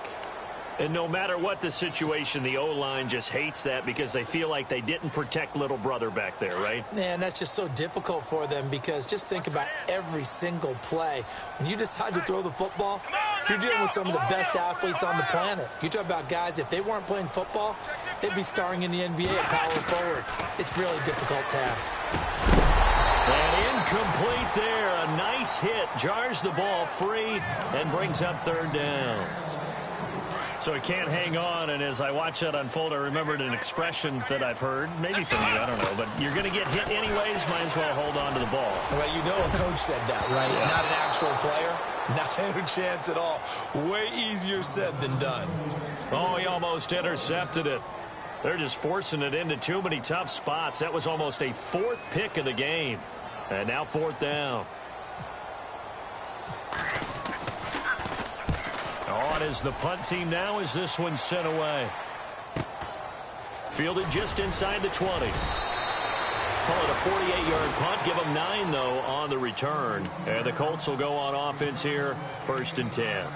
And no matter what the situation, the O-line just hates that because they feel like they didn't protect little brother back there, right? Man, that's just so difficult for them because just think about every single play. When you decide to throw the football, you're dealing with some of the best athletes on the planet. You talk about guys, if they weren't playing football, they'd be starring in the NBA at power forward. It's a really difficult task. And incomplete there. A nice hit. Jars the ball free and brings up third down. So he can't hang on, and as I watch that unfold, I remembered an expression that I've heard, maybe from you, I don't know, but you're going to get hit anyways, might as well hold on to the ball. Well, you know a coach said that, right? Yeah. Not an actual player. Not a chance at all. Way easier said than done. Oh, he almost intercepted it. They're just forcing it into too many tough spots. That was almost a 4th pick of the game. And now 4th down. On is the punt team now as this one's sent away. Fielded just inside the 20. Call it a 48-yard punt. Give them 9, though, on the return. And the Colts will go on offense here, 1st and 10.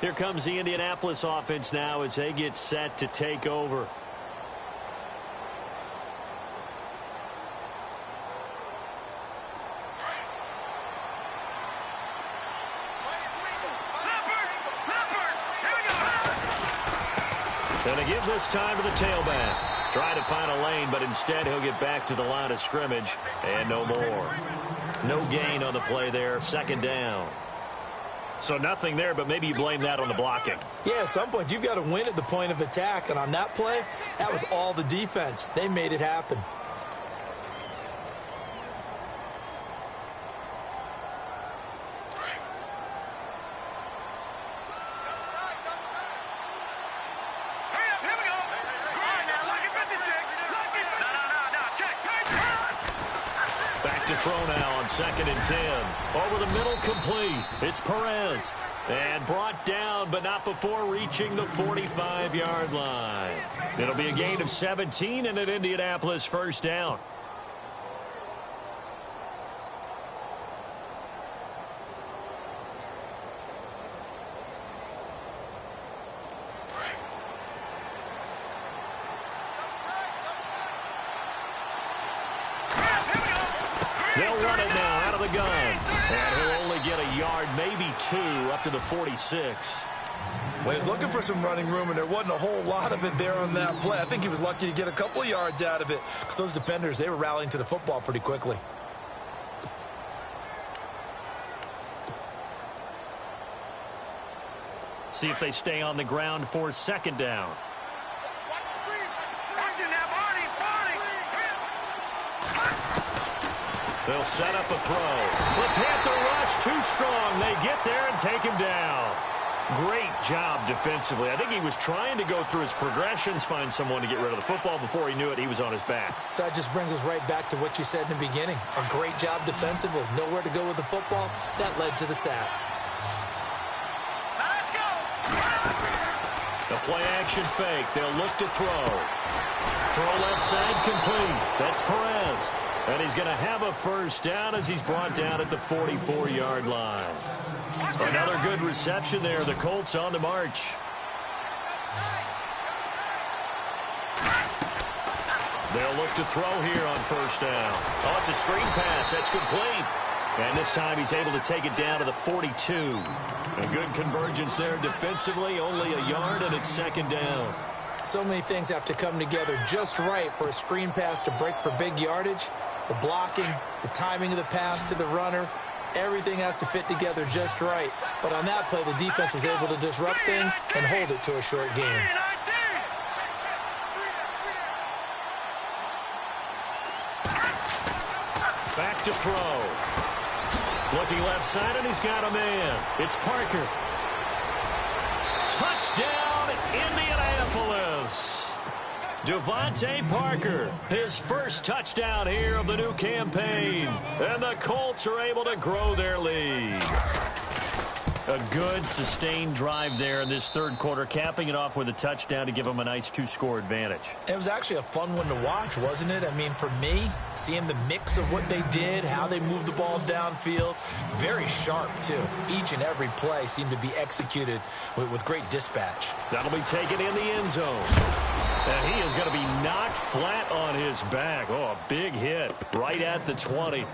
Here comes the Indianapolis offense now as they get set to take over. Going to give this time to the tailback. Try to find a lane, but instead he'll get back to the line of scrimmage and no more. No gain on the play there. 2nd down. So nothing there, but maybe you blame that on the blocking. Yeah, at some point you've got to win at the point of attack, and on that play, that was all the defense. They made it happen. Throw now on 2nd and 10. Over the middle, complete. It's Perez. And brought down, but not before reaching the 45-yard line. It'll be a gain of 17 and an Indianapolis 1st down. They'll run it now out of the gun. And he'll only get a yard, maybe 2, up to the 46. Well, he was looking for some running room, and there wasn't a whole lot of it there on that play. I think he was lucky to get a couple of yards out of it because those defenders, they were rallying to the football pretty quickly. See if they stay on the ground for second down. They'll set up a throw. The Panther rush too strong. They get there and take him down. Great job defensively. I think he was trying to go through his progressions, find someone to get rid of the football. Before he knew it, he was on his back. So that just brings us right back to what you said in the beginning. A great job defensively. Nowhere to go with the football. That led to the sack. Let's go. The play-action fake. They'll look to throw. Throw left side complete. That's Perez. And he's going to have a first down as he's brought down at the 44-yard line. Another good reception there. The Colts on the march. They'll look to throw here on first down. Oh, it's a screen pass. That's complete. And this time he's able to take it down to the 42. A good convergence there defensively. Only a yard, and it's second down. So many things have to come together just right for a screen pass to break for big yardage. The blocking, the timing of the pass to the runner, everything has to fit together just right. But on that play, the defense was able to disrupt things and hold it to a short game. Back to throw. Looking left side, and he's got a man. It's Parker. Touchdown, Indianapolis. Devontae Parker, his first touchdown here of the new campaign. And the Colts are able to grow their lead. A good, sustained drive there in this third quarter, capping it off with a touchdown to give them a nice two-score advantage. It was actually a fun one to watch, wasn't it? I mean, for me, seeing the mix of what they did, how they moved the ball downfield, very sharp, too. Each and every play seemed to be executed with great dispatch. That'll be taken in the end zone. And he is going to be knocked flat on his back. Oh, a big hit right at the 20.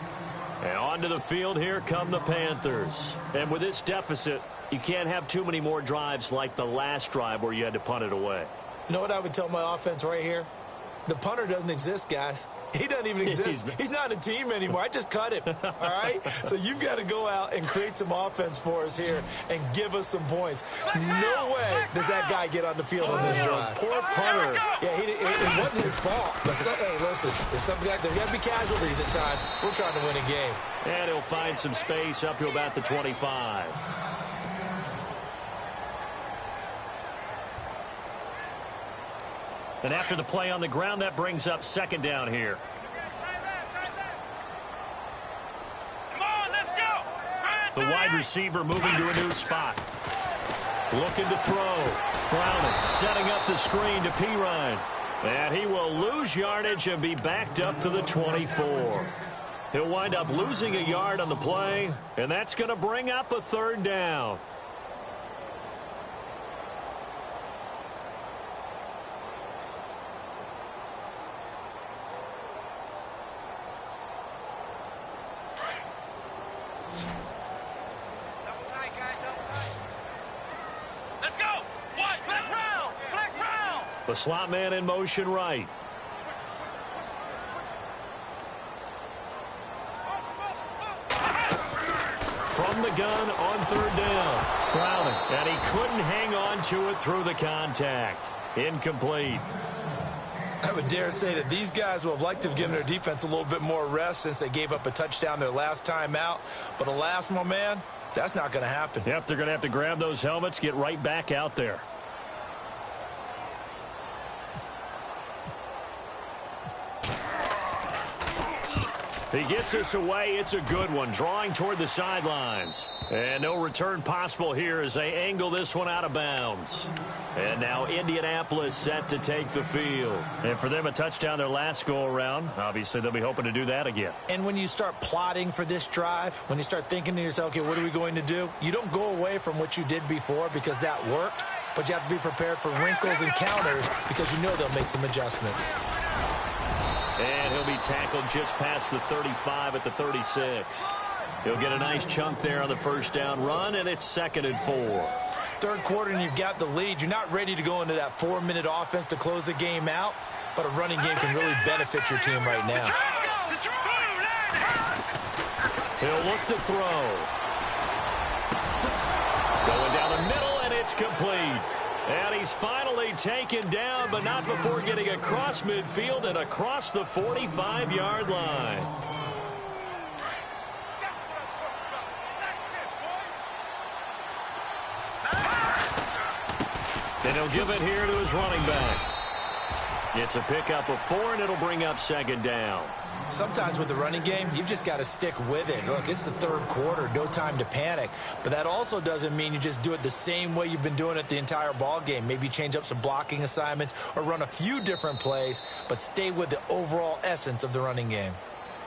And onto the field, here come the Panthers. And with this deficit, you can't have too many more drives like the last drive where you had to punt it away. You know what I would tell my offense right here? The punter doesn't exist, guys. He doesn't even exist. He's not a team anymore. I just cut him, all right? So you've got to go out and create some offense for us here and give us some points. No way does that guy get on the field on this drive. Poor punter. Yeah, it wasn't his fault. But hey, listen, there's got to be casualties at times. We're trying to win a game. And he'll find some space up to about the 25. And after the play on the ground, that brings up second down here. Come on, let's go. The wide receiver moving to a new spot. Looking to throw. Browning setting up the screen to Pirine. And he will lose yardage and be backed up to the 24. He'll wind up losing a yard on the play, and that's going to bring up a third down. The slot man in motion right. From the gun on third down. Browning, and he couldn't hang on to it through the contact. Incomplete. I would dare say that these guys will have liked to have given their defense a little bit more rest since they gave up a touchdown their last time out. But alas, my man, that's not going to happen. Yep, they're going to have to grab those helmets, get right back out there. He gets us away. It's a good one. Drawing toward the sidelines. And no return possible here as they angle this one out of bounds. And now Indianapolis set to take the field. And for them, a touchdown their last go-around. Obviously, they'll be hoping to do that again. And when you start plotting for this drive, when you start thinking to yourself, okay, what are we going to do? You don't go away from what you did before because that worked. But you have to be prepared for wrinkles and counters because you know they'll make some adjustments. And he'll be tackled just past the 35 at the 36. He'll get a nice chunk there on the first down run, and it's 2nd and 4. Third quarter, and you've got the lead. You're not ready to go into that 4-minute offense to close the game out, but a running game can really benefit your team right now. He'll look to throw. Going down the middle, and it's complete. And he's finally taken down, but not before getting across midfield and across the 45-yard line. And he'll give it here to his running back. It's a pickup of 4, and it'll bring up second down. Sometimes with the running game, you've just got to stick with it. Look, it's the third quarter, no time to panic. But that also doesn't mean you just do it the same way you've been doing it the entire ball game. Maybe change up some blocking assignments or run a few different plays, but stay with the overall essence of the running game.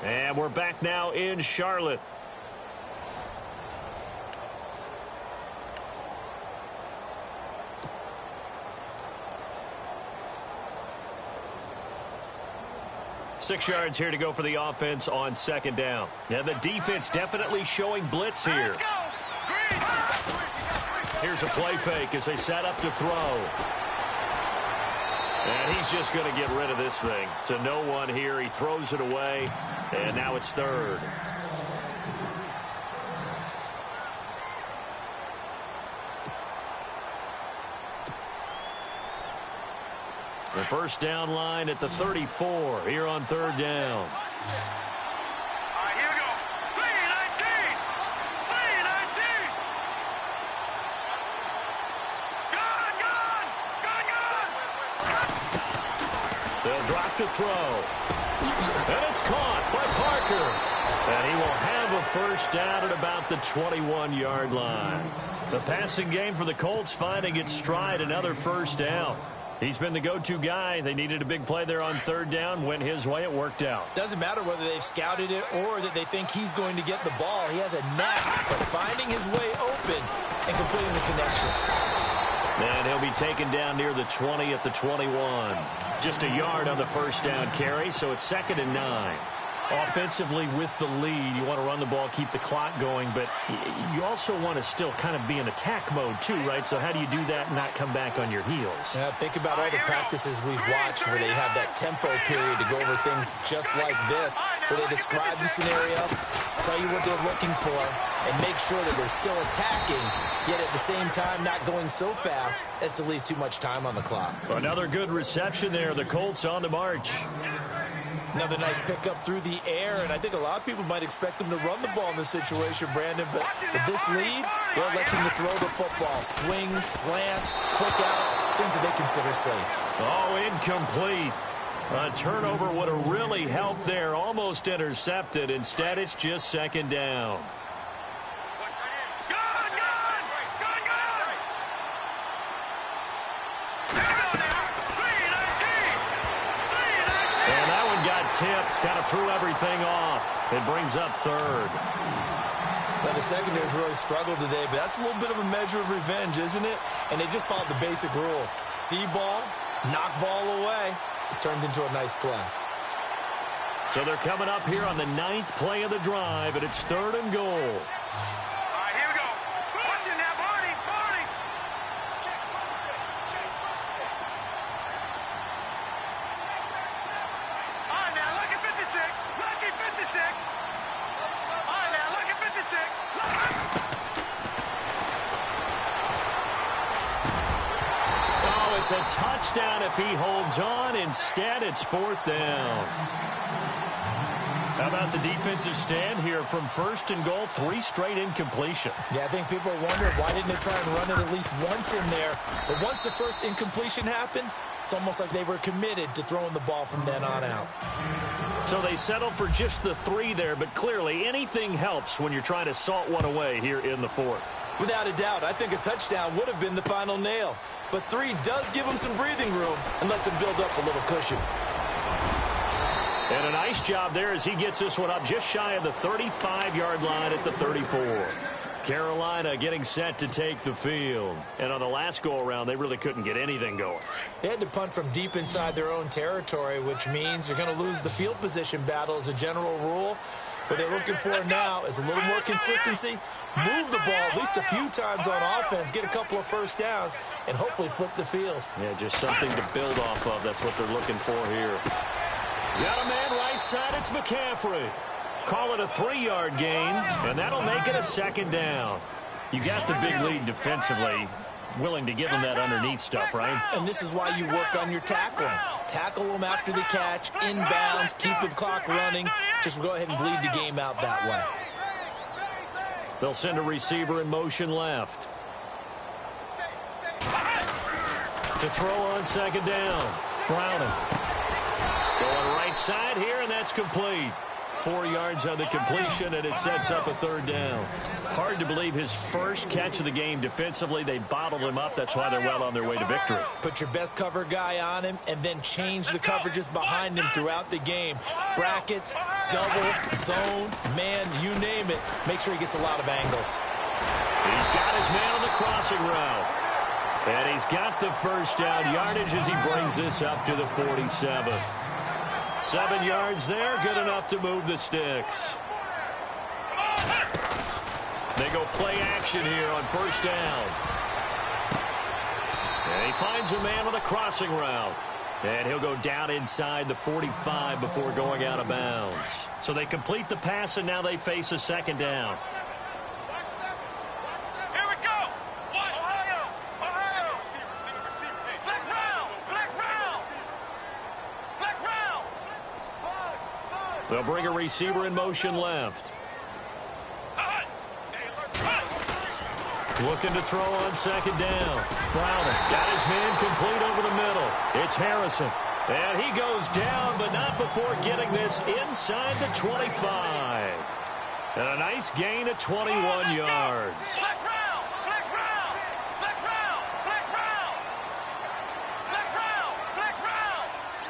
And we're back now in Charlotte. Six yards here to go for the offense on second down. Yeah, the defense definitely showing blitz here. Let's go. Green. Here's a play fake as they set up to throw. And he's just going to get rid of this thing. To no one here. He throws it away, and now it's third. The first down line at the 34 here on third down. All right, here we go. 3-19. 3-19. Gone, gone. Gone, gone. They'll drop to throw. And it's caught by Parker. And he will have a first down at about the 21-yard line. The passing game for the Colts finding its stride, another first down. He's been the go-to guy. They needed a big play there on third down. Went his way. It worked out. Doesn't matter whether they've scouted it or that they think he's going to get the ball. He has a knack for finding his way open and completing the connection. And he'll be taken down near the 20 at the 21. Just a yard on the first down carry, so it's 2nd and 9. Offensively with the lead, you want to run the ball, keep the clock going, but you also want to still kind of be in attack mode too, right? So how do you do that and not come back on your heels? Yeah, think about all the practices we've watched where they have that tempo period to go over things just like this, where they describe the scenario, tell you what they're looking for, and make sure that they're still attacking, yet at the same time not going so fast as to leave too much time on the clock. Another good reception there. The Colts on the march. Another nice pickup through the air, and I think a lot of people might expect them to run the ball in this situation, Brandon, but with this lead, they'll let them to throw the football. Swings, slants, quick outs, things that they consider safe. Oh, incomplete. A turnover would have really helped there. Almost intercepted. Instead, it's just second down. Tipped, kind of threw everything off. It brings up third. Now, the secondary's really struggled today, but that's a little bit of a measure of revenge, isn't it? And they just followed the basic rules. See ball, knock ball away. It turned into a nice play. So they're coming up here on the 9th play of the drive, and it's 3rd and goal. All right, here we go. Watch it now, Barney. Barney. All right, now, look at 56. Look at 56. All right, now, look at 56. Oh, it's a touchdown if he holds on. Instead, it's 4th down. How about the defensive stand here from 1st and goal, 3 straight incompletion. Yeah, I think people are wondering why didn't they try and run it at least once in there. But once the first incompletion happened, it's almost like they were committed to throwing the ball from then on out. So they settled for just the 3 there, but clearly anything helps when you're trying to salt one away here in the 4th. Without a doubt, I think a touchdown would have been the final nail. But 3 does give them some breathing room and lets them build up a little cushion. And a nice job there as he gets this one up just shy of the 35-yard line at the 34. Carolina getting set to take the field. And on the last go-around, they really couldn't get anything going. They had to punt from deep inside their own territory, which means you're going to lose the field position battle as a general rule. What they're looking for now is a little more consistency, move the ball at least a few times on offense, get a couple of first downs, and hopefully flip the field. Yeah, just something to build off of. That's what they're looking for here. Got a man right side. It's McCaffrey. Call it a 3-yard gain, and that'll make it a 2nd down. You got the big lead defensively. willing to give him that underneath stuff, right? And this is why you work on your tackling. Tackle them after the catch, inbounds, keep the clock running. Just go ahead and bleed the game out that way. They'll send a receiver in motion left. To throw on second down. Browning. Going right side here, and that's complete. 4 yards on the completion, and it sets up a third down. Hard to believe his first catch of the game defensively. They bottled him up. That's why they're well on their way to victory. Put your best cover guy on him and then change the coverages behind him throughout the game. Brackets, double, zone, man, you name it. Make sure he gets a lot of angles. He's got his man on the crossing route. And he's got the first down yardage as he brings this up to the 47. 7 yards there, good enough to move the sticks. They go play action here on first down. And he finds a man with a crossing route. And he'll go down inside the 45 before going out of bounds. So they complete the pass, and now they face a second down. Here we go. Ohio. Black round. They'll bring a receiver in motion left. Looking to throw on second down. Browning got his man complete over the middle. It's Harrison. And he goes down, but not before getting this inside the 25. And a nice gain of 21 yards.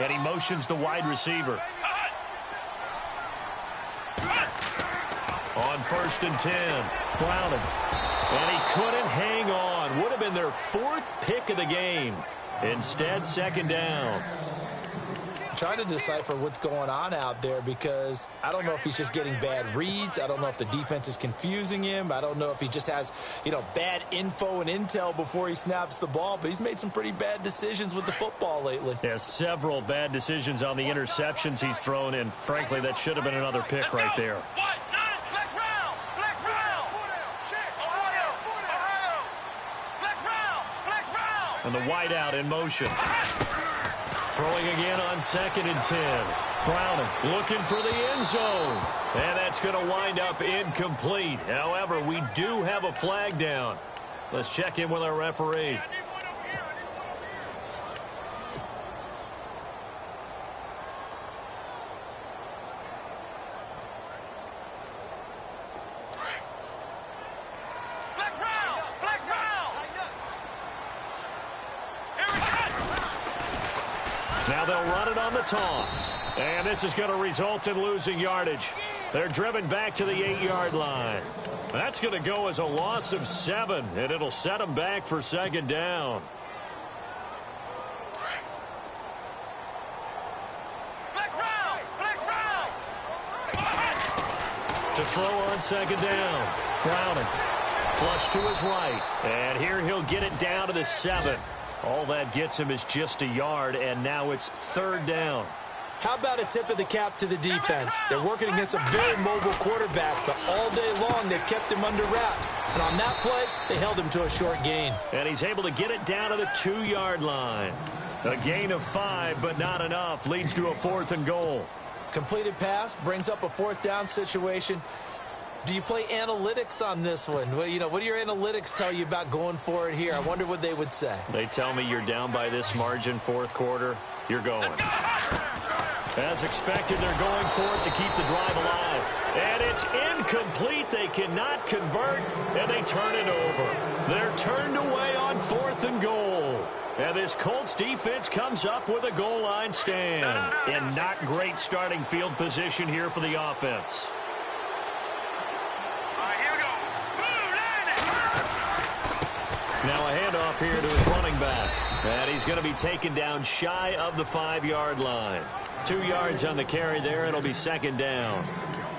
And he motions the wide receiver. On first and 10, Browning. And he couldn't hang on. Would have been their 4th pick of the game. Instead, second down. I'm trying to decipher what's going on out there because I don't know if he's just getting bad reads. I don't know if the defense is confusing him. I don't know if he just has, bad info and intel before he snaps the ball. But he's made some pretty bad decisions with the football lately. Yeah, several bad decisions on the interceptions he's thrown in. Frankly, that should have been another pick right there. And the wideout in motion. Throwing again on second and 10. Browning looking for the end zone. And that's going to wind up incomplete. However, we do have a flag down. Let's check in with our referee. Now they'll run it on the toss. And this is going to result in losing yardage. They're driven back to the 8-yard line. That's going to go as a loss of 7, and it'll set them back for second down. To throw on second down. Browning. Flush to his right. And here he'll get it down to the 7. All that gets him is just a yard, and now it's third down. How about a tip of the cap to the defense? They're working against a very mobile quarterback, but all day long they've kept him under wraps. And on that play, they held him to a short gain. And he's able to get it down to the 2-yard line. A gain of 5, but not enough. Leads to a 4th and goal. Completed pass brings up a 4th down situation. Do you play analytics on this one? Well, what do your analytics tell you about going for it here? I wonder what they would say. They tell me you're down by this margin, 4th quarter. You're going. As expected, they're going for it to keep the drive alive. And it's incomplete. They cannot convert, and they turn it over. They're turned away on 4th and goal. And this Colts defense comes up with a goal line stand. In not great starting field position here for the offense. Now a handoff here to his running back. And he's going to be taken down shy of the 5-yard line. 2 yards on the carry there. It'll be second down.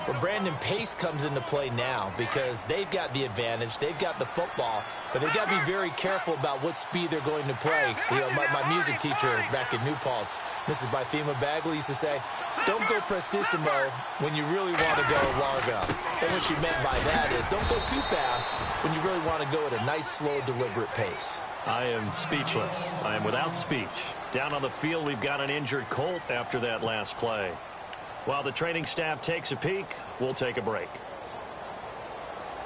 Well, Brandon, pace comes into play now because they've got the advantage. They've got the football, but they've got to be very careful about what speed they're going to play. My music teacher back in New Paltz, Mrs. Bythema Bagley, used to say, don't go prestissimo when you really want to go largo. And what she meant by that is don't go too fast when you really want to go at a nice, slow, deliberate pace. I am speechless. I am without speech. Down on the field, we've got an injured Colt after that last play. While the training staff takes a peek, we'll take a break.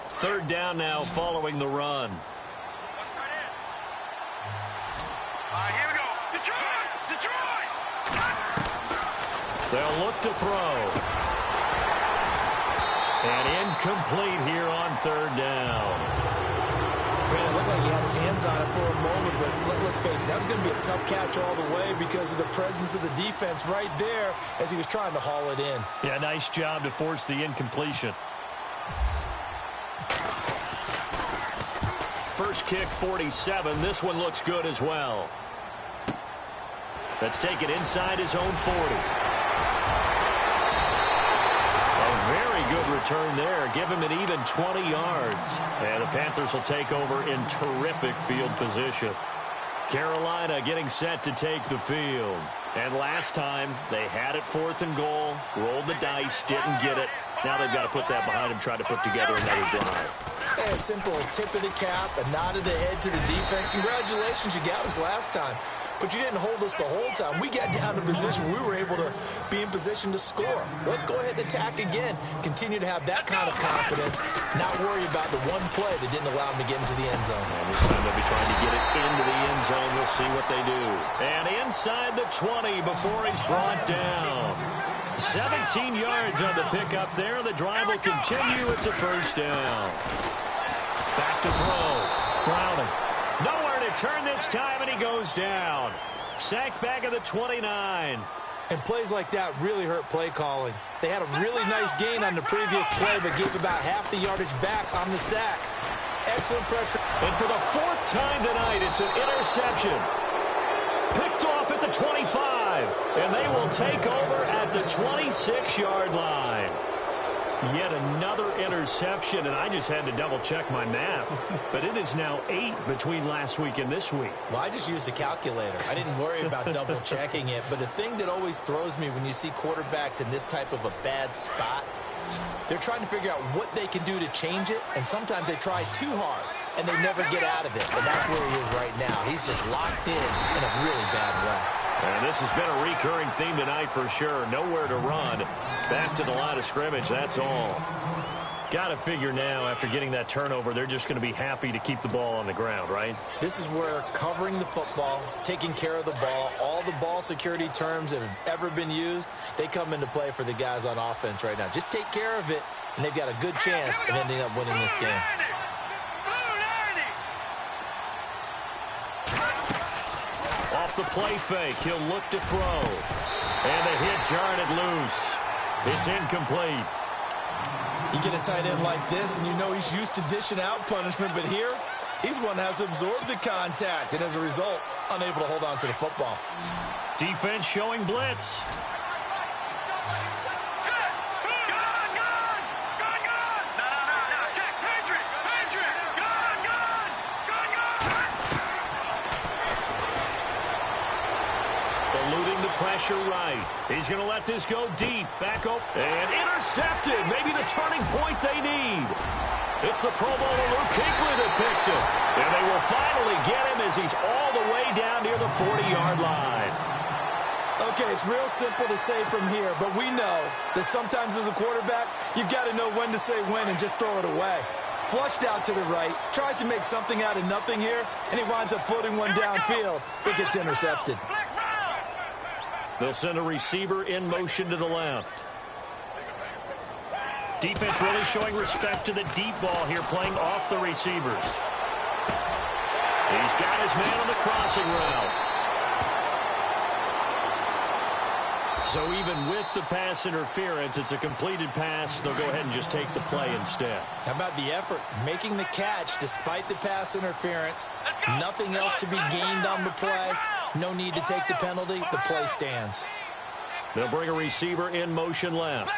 Third down now following the run. Here we go. Detroit! Detroit! They'll look to throw. And incomplete here on third down. It looked like he had his hands on it for a moment, but let's face it, that was going to be a tough catch all the way because of the presence of the defense right there as he was trying to haul it in. Yeah, nice job to force the incompletion. First kick, 47. This one looks good as well. Let's take it inside his own 40. Very good return there. Give him an even 20 yards. And the Panthers will take over in terrific field position. Carolina getting set to take the field. And last time, they had it 4th and goal, rolled the dice, didn't get it. Now they've got to put that behind them, try to put together another drive. A simple tip of the cap, a nod of the head to the defense. Congratulations, you got us last time. But you didn't hold us the whole time. We got down to position. We were able to be in position to score. Let's go ahead and attack again. Continue to have that kind of confidence. Not worry about the one play that didn't allow them to get into the end zone. And this time they'll be trying to get it into the end zone. We'll see what they do. And inside the 20 before he's brought down. 17 yards on the pickup there. The drive will continue. It's a first down. Back to throw. Browning. Nowhere to turn this time, and he goes down. Sacked back at the 29. And plays like that really hurt play calling. They had a really nice gain on the previous play, but gave about half the yardage back on the sack. Excellent pressure. And for the 4th time tonight, it's an interception. Picked off at the 25. And they will take over at the 26-yard line. Yet another interception, and I just had to double-check my math. But it is now 8 between last week and this week. Well, I just used a calculator. I didn't worry about double-checking it. But the thing that always throws me when you see quarterbacks in this type of a bad spot, they're trying to figure out what they can do to change it, and sometimes they try too hard, and they never get out of it. And that's where he is right now. He's just locked in a really bad way. And this has been a recurring theme tonight for sure. Nowhere to run. Back to the line of scrimmage, that's all. Got to figure now, after getting that turnover, they're just going to be happy to keep the ball on the ground, right? This is where covering the football, taking care of the ball, all the ball security terms that have ever been used, they come into play for the guys on offense right now. Just take care of it, and they've got a good chance of ending up winning this game. Off the play fake, he'll look to throw. And the hit jarred it loose. It's incomplete. You get a tight end like this, and you know he's used to dishing out punishment, but here, he's one that has to absorb the contact, and as a result, unable to hold on to the football. Defense showing blitz. Pressure right. He's going to let this go deep. Back up and intercepted. Maybe the turning point they need. It's the Pro Bowler Luke Kuechly that picks it. And they will finally get him as he's all the way down near the 40-yard line. Okay, it's real simple to say from here, but we know that sometimes as a quarterback, you've got to know when to say when and just throw it away. Flushed out to the right, tries to make something out of nothing here, and he winds up floating one downfield. It gets intercepted. They'll send a receiver in motion to the left. Defense really showing respect to the deep ball here, playing off the receivers. He's got his man on the crossing route. So even with the pass interference, it's a completed pass. They'll go ahead and just take the play instead. How about the effort? Making the catch despite the pass interference. Nothing else to be gained on the play. No need to take the penalty. The play stands. They'll bring a receiver in motion left.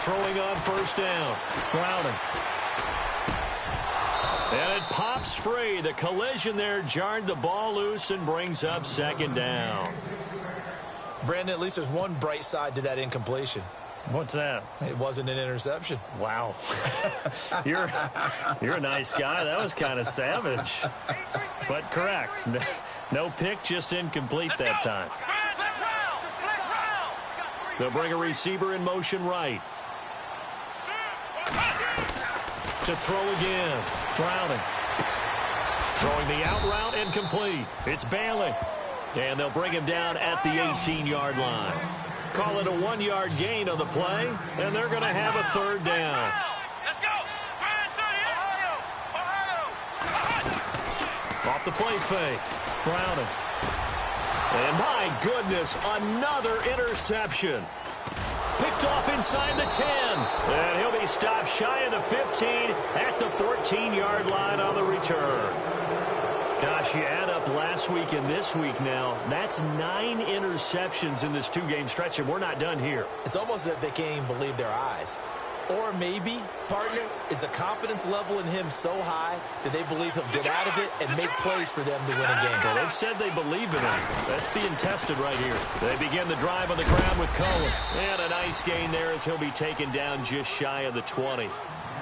Throwing on first down. Browning. And it pops free. The collision there jarred the ball loose and brings up second down. Brandon, at least there's one bright side to that incompletion. What's that? It wasn't an interception. Wow. You're a nice guy. That was kind of savage. But correct. No pick, just incomplete that time. They'll bring a receiver in motion right. To throw again. Browning. Throwing the out route and complete. It's Bailey. And they'll bring him down at the 18-yard line. Call it a 1-yard gain on the play, and they're going to have a third down. Let's go. Off the play fake. Browning. And my goodness, another interception. Picked off inside the 10. And he'll be stopped shy of the 15 at the 14-yard line on the return. Gosh, you add up last week and this week now, that's 9 interceptions in this 2-game stretch, and we're not done here. It's almost as if they can't even believe their eyes. Or maybe, partner, is the confidence level in him so high that they believe he'll get out of it and make plays for them to win a game. Well, they've said they believe in him. That's being tested right here. They begin the drive on the ground with Cohen. And a nice gain there as he'll be taken down just shy of the 20.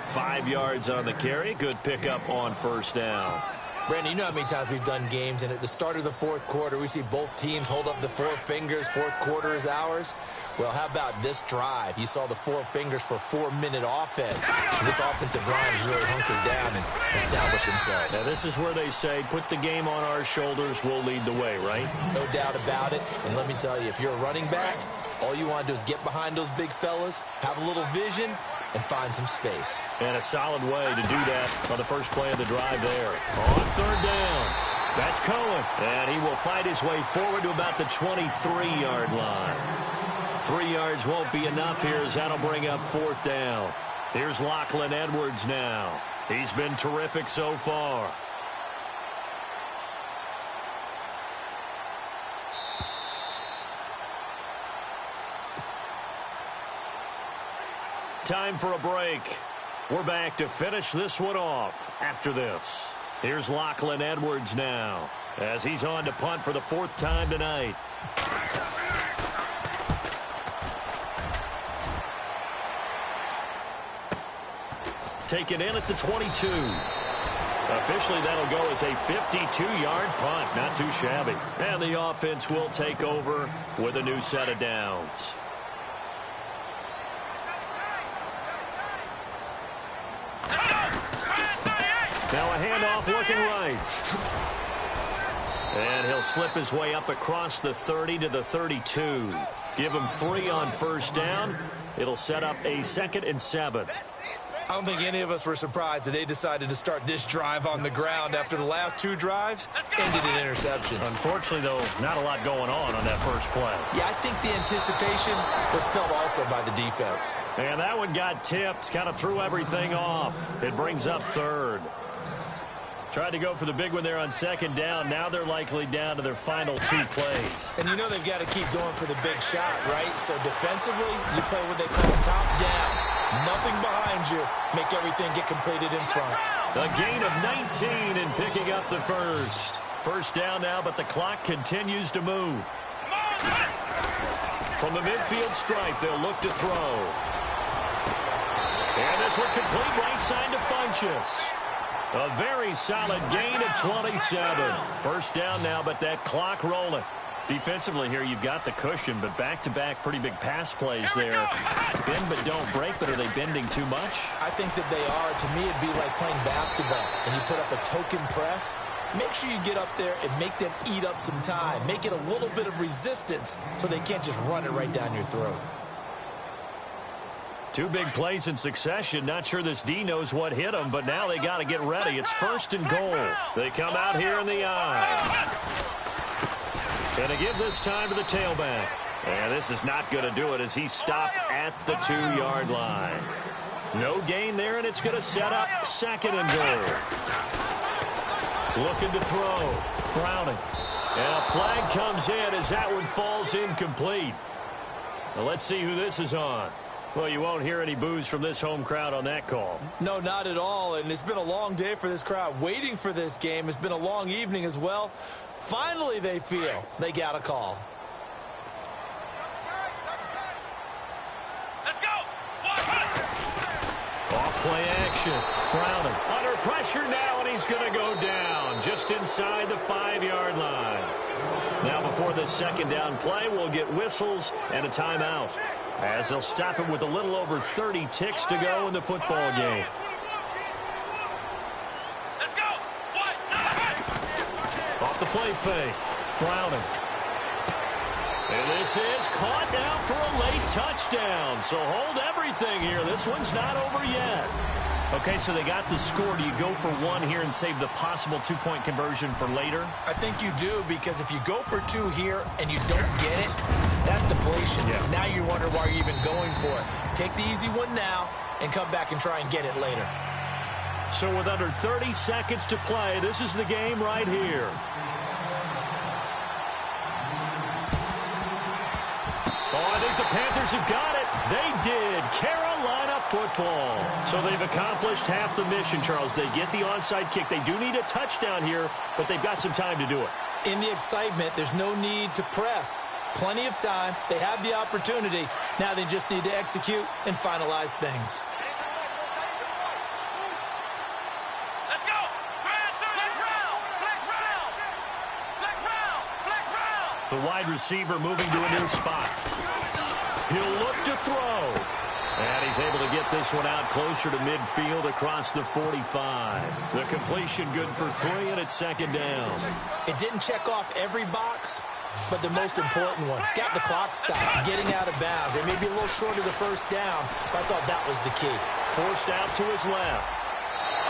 5 yards on the carry. Good pickup on first down. Brandon, you know how many times we've done games, and at the start of the fourth quarter, we see both teams hold up the 4 fingers, fourth quarter is ours. Well, how about this drive? You saw the 4 fingers for 4-minute offense. And this offensive line has really hunkered down and established themselves. Now, this is where they say, put the game on our shoulders, we'll lead the way, right? No doubt about it. And let me tell you, if you're a running back, all you want to do is get behind those big fellas, have a little vision, and find some space. And a solid way to do that on the first play of the drive there. On third down, that's Cohen. And he will fight his way forward to about the 23-yard line. 3 yards won't be enough here as that'll bring up fourth down. Here's Lachlan Edwards now. He's been terrific so far. Time for a break. We're back to finish this one off after this. Here's Lachlan Edwards now as he's on to punt for the 4th time tonight. Taken in at the 22. Officially, that'll go as a 52-yard punt. Not too shabby. And the offense will take over with a new set of downs. Now a handoff looking right. And he'll slip his way up across the 30 to the 32. Give him 3 on first down. It'll set up a 2nd and 7. I don't think any of us were surprised that they decided to start this drive on the ground after the last 2 drives ended in interceptions. Unfortunately, though, not a lot going on that first play. Yeah, I think the anticipation was felt also by the defense. And that one got tipped, kind of threw everything off. It brings up 3rd. Tried to go for the big one there on 2nd down. Now they're likely down to their final 2 plays. And you know they've got to keep going for the big shot, right? So defensively, you play what they call top down. Nothing behind you. Make everything get completed in front. A gain of 19 and picking up the first. First down now, but the clock continues to move. From the midfield stripe, they'll look to throw. And this one complete right side to Funchess. A very solid gain of 27. First down now, but that clock rolling. Defensively here, you've got the cushion, but back-to-back pretty big pass plays there. Bend but don't break, but are they bending too much? I think that they are. To me, it'd be like playing basketball, and you put up a token press. Make sure you get up there and make them eat up some time. Make it a little bit of resistance so they can't just run it right down your throat. 2 big plays in succession. Not sure this D knows what hit them, but now they got to get ready. It's 1st and goal. They come out here in the I. Going to give this time to the tailback. And this is not going to do it as he's stopped at the 2-yard line. No gain there, and it's going to set up 2nd and goal. Looking to throw. Browning. And a flag comes in as that one falls incomplete. Well, let's see who this is on. Well, you won't hear any boos from this home crowd on that call. No, not at all. And it's been a long day for this crowd waiting for this game. It's been a long evening as well. Finally, they feel they got a call. Let's Play action. Browning under pressure now, and he's going to go down just inside the 5-yard line. Now before this second down play, we'll get whistles and a timeout, as they'll stop it with a little over 30 ticks to go in the football game. Let's go. Off the play fake. Browning. And this is caught now for a late touchdown. So hold everything here. This one's not over yet. Okay, so they got the score. Do you go for one here and save the possible 2-point conversion for later? I think you do, because if you go for 2 here and you don't get it, that's deflation. Yeah. Now you wonder why you're even going for it. Take the easy one now and come back and try and get it later. So with under 30 seconds to play, this is the game right here. Oh, I think the Panthers have got it. They did. Carolina football. So they've accomplished half the mission, Charles. They get the onside kick. They do need a touchdown here, but they've got some time to do it. In the excitement, there's no need to press. Plenty of time. They have the opportunity. Now they just need to execute and finalize things. Let's go. Flex round. The wide receiver moving to a new spot. He'll look to throw. And he's able to get this one out closer to midfield across the 45. The completion good for 3, and it's second down. It didn't check off every box, but the most important one. Got the clock stopped, getting out of bounds. It may be a little short of the first down, but I thought that was the key. Forced out to his left.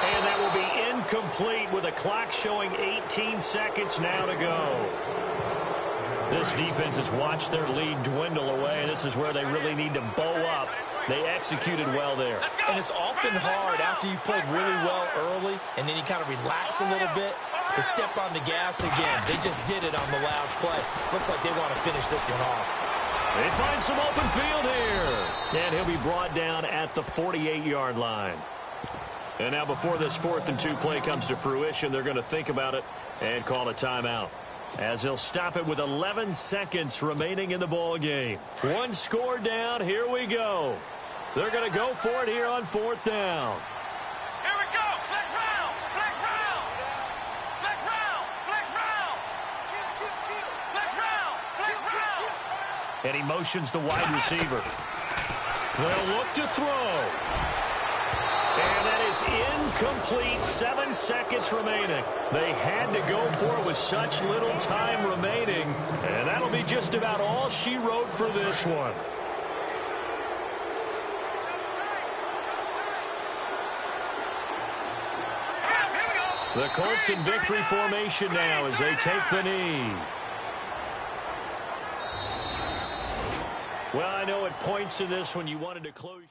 And that will be incomplete with a clock showing 18 seconds now to go. This defense has watched their lead dwindle away. This is where they really need to bow up. They executed well there. And it's often hard after you've played really well early and then you kind of relax a little bit to step on the gas again. They just did it on the last play. Looks like they want to finish this one off. They find some open field here. And he'll be brought down at the 48-yard line. And now before this 4th and 2 play comes to fruition, they're going to think about it and call a timeout, as he'll stop it with 11 seconds remaining in the ball game. One score down. Here we go. They're going to go for it here on 4th down. Here we go. Flex round. Flex round. Flex round. Flex round. Flex round. Flex round. And he motions the wide receiver. They'll look to throw. And that is incomplete. 7 seconds remaining. They had to go for it with such little time remaining. And that'll be just about all she wrote for this one. The Colts in victory formation now as they take the knee. Well, I know at points in this when you wanted to close.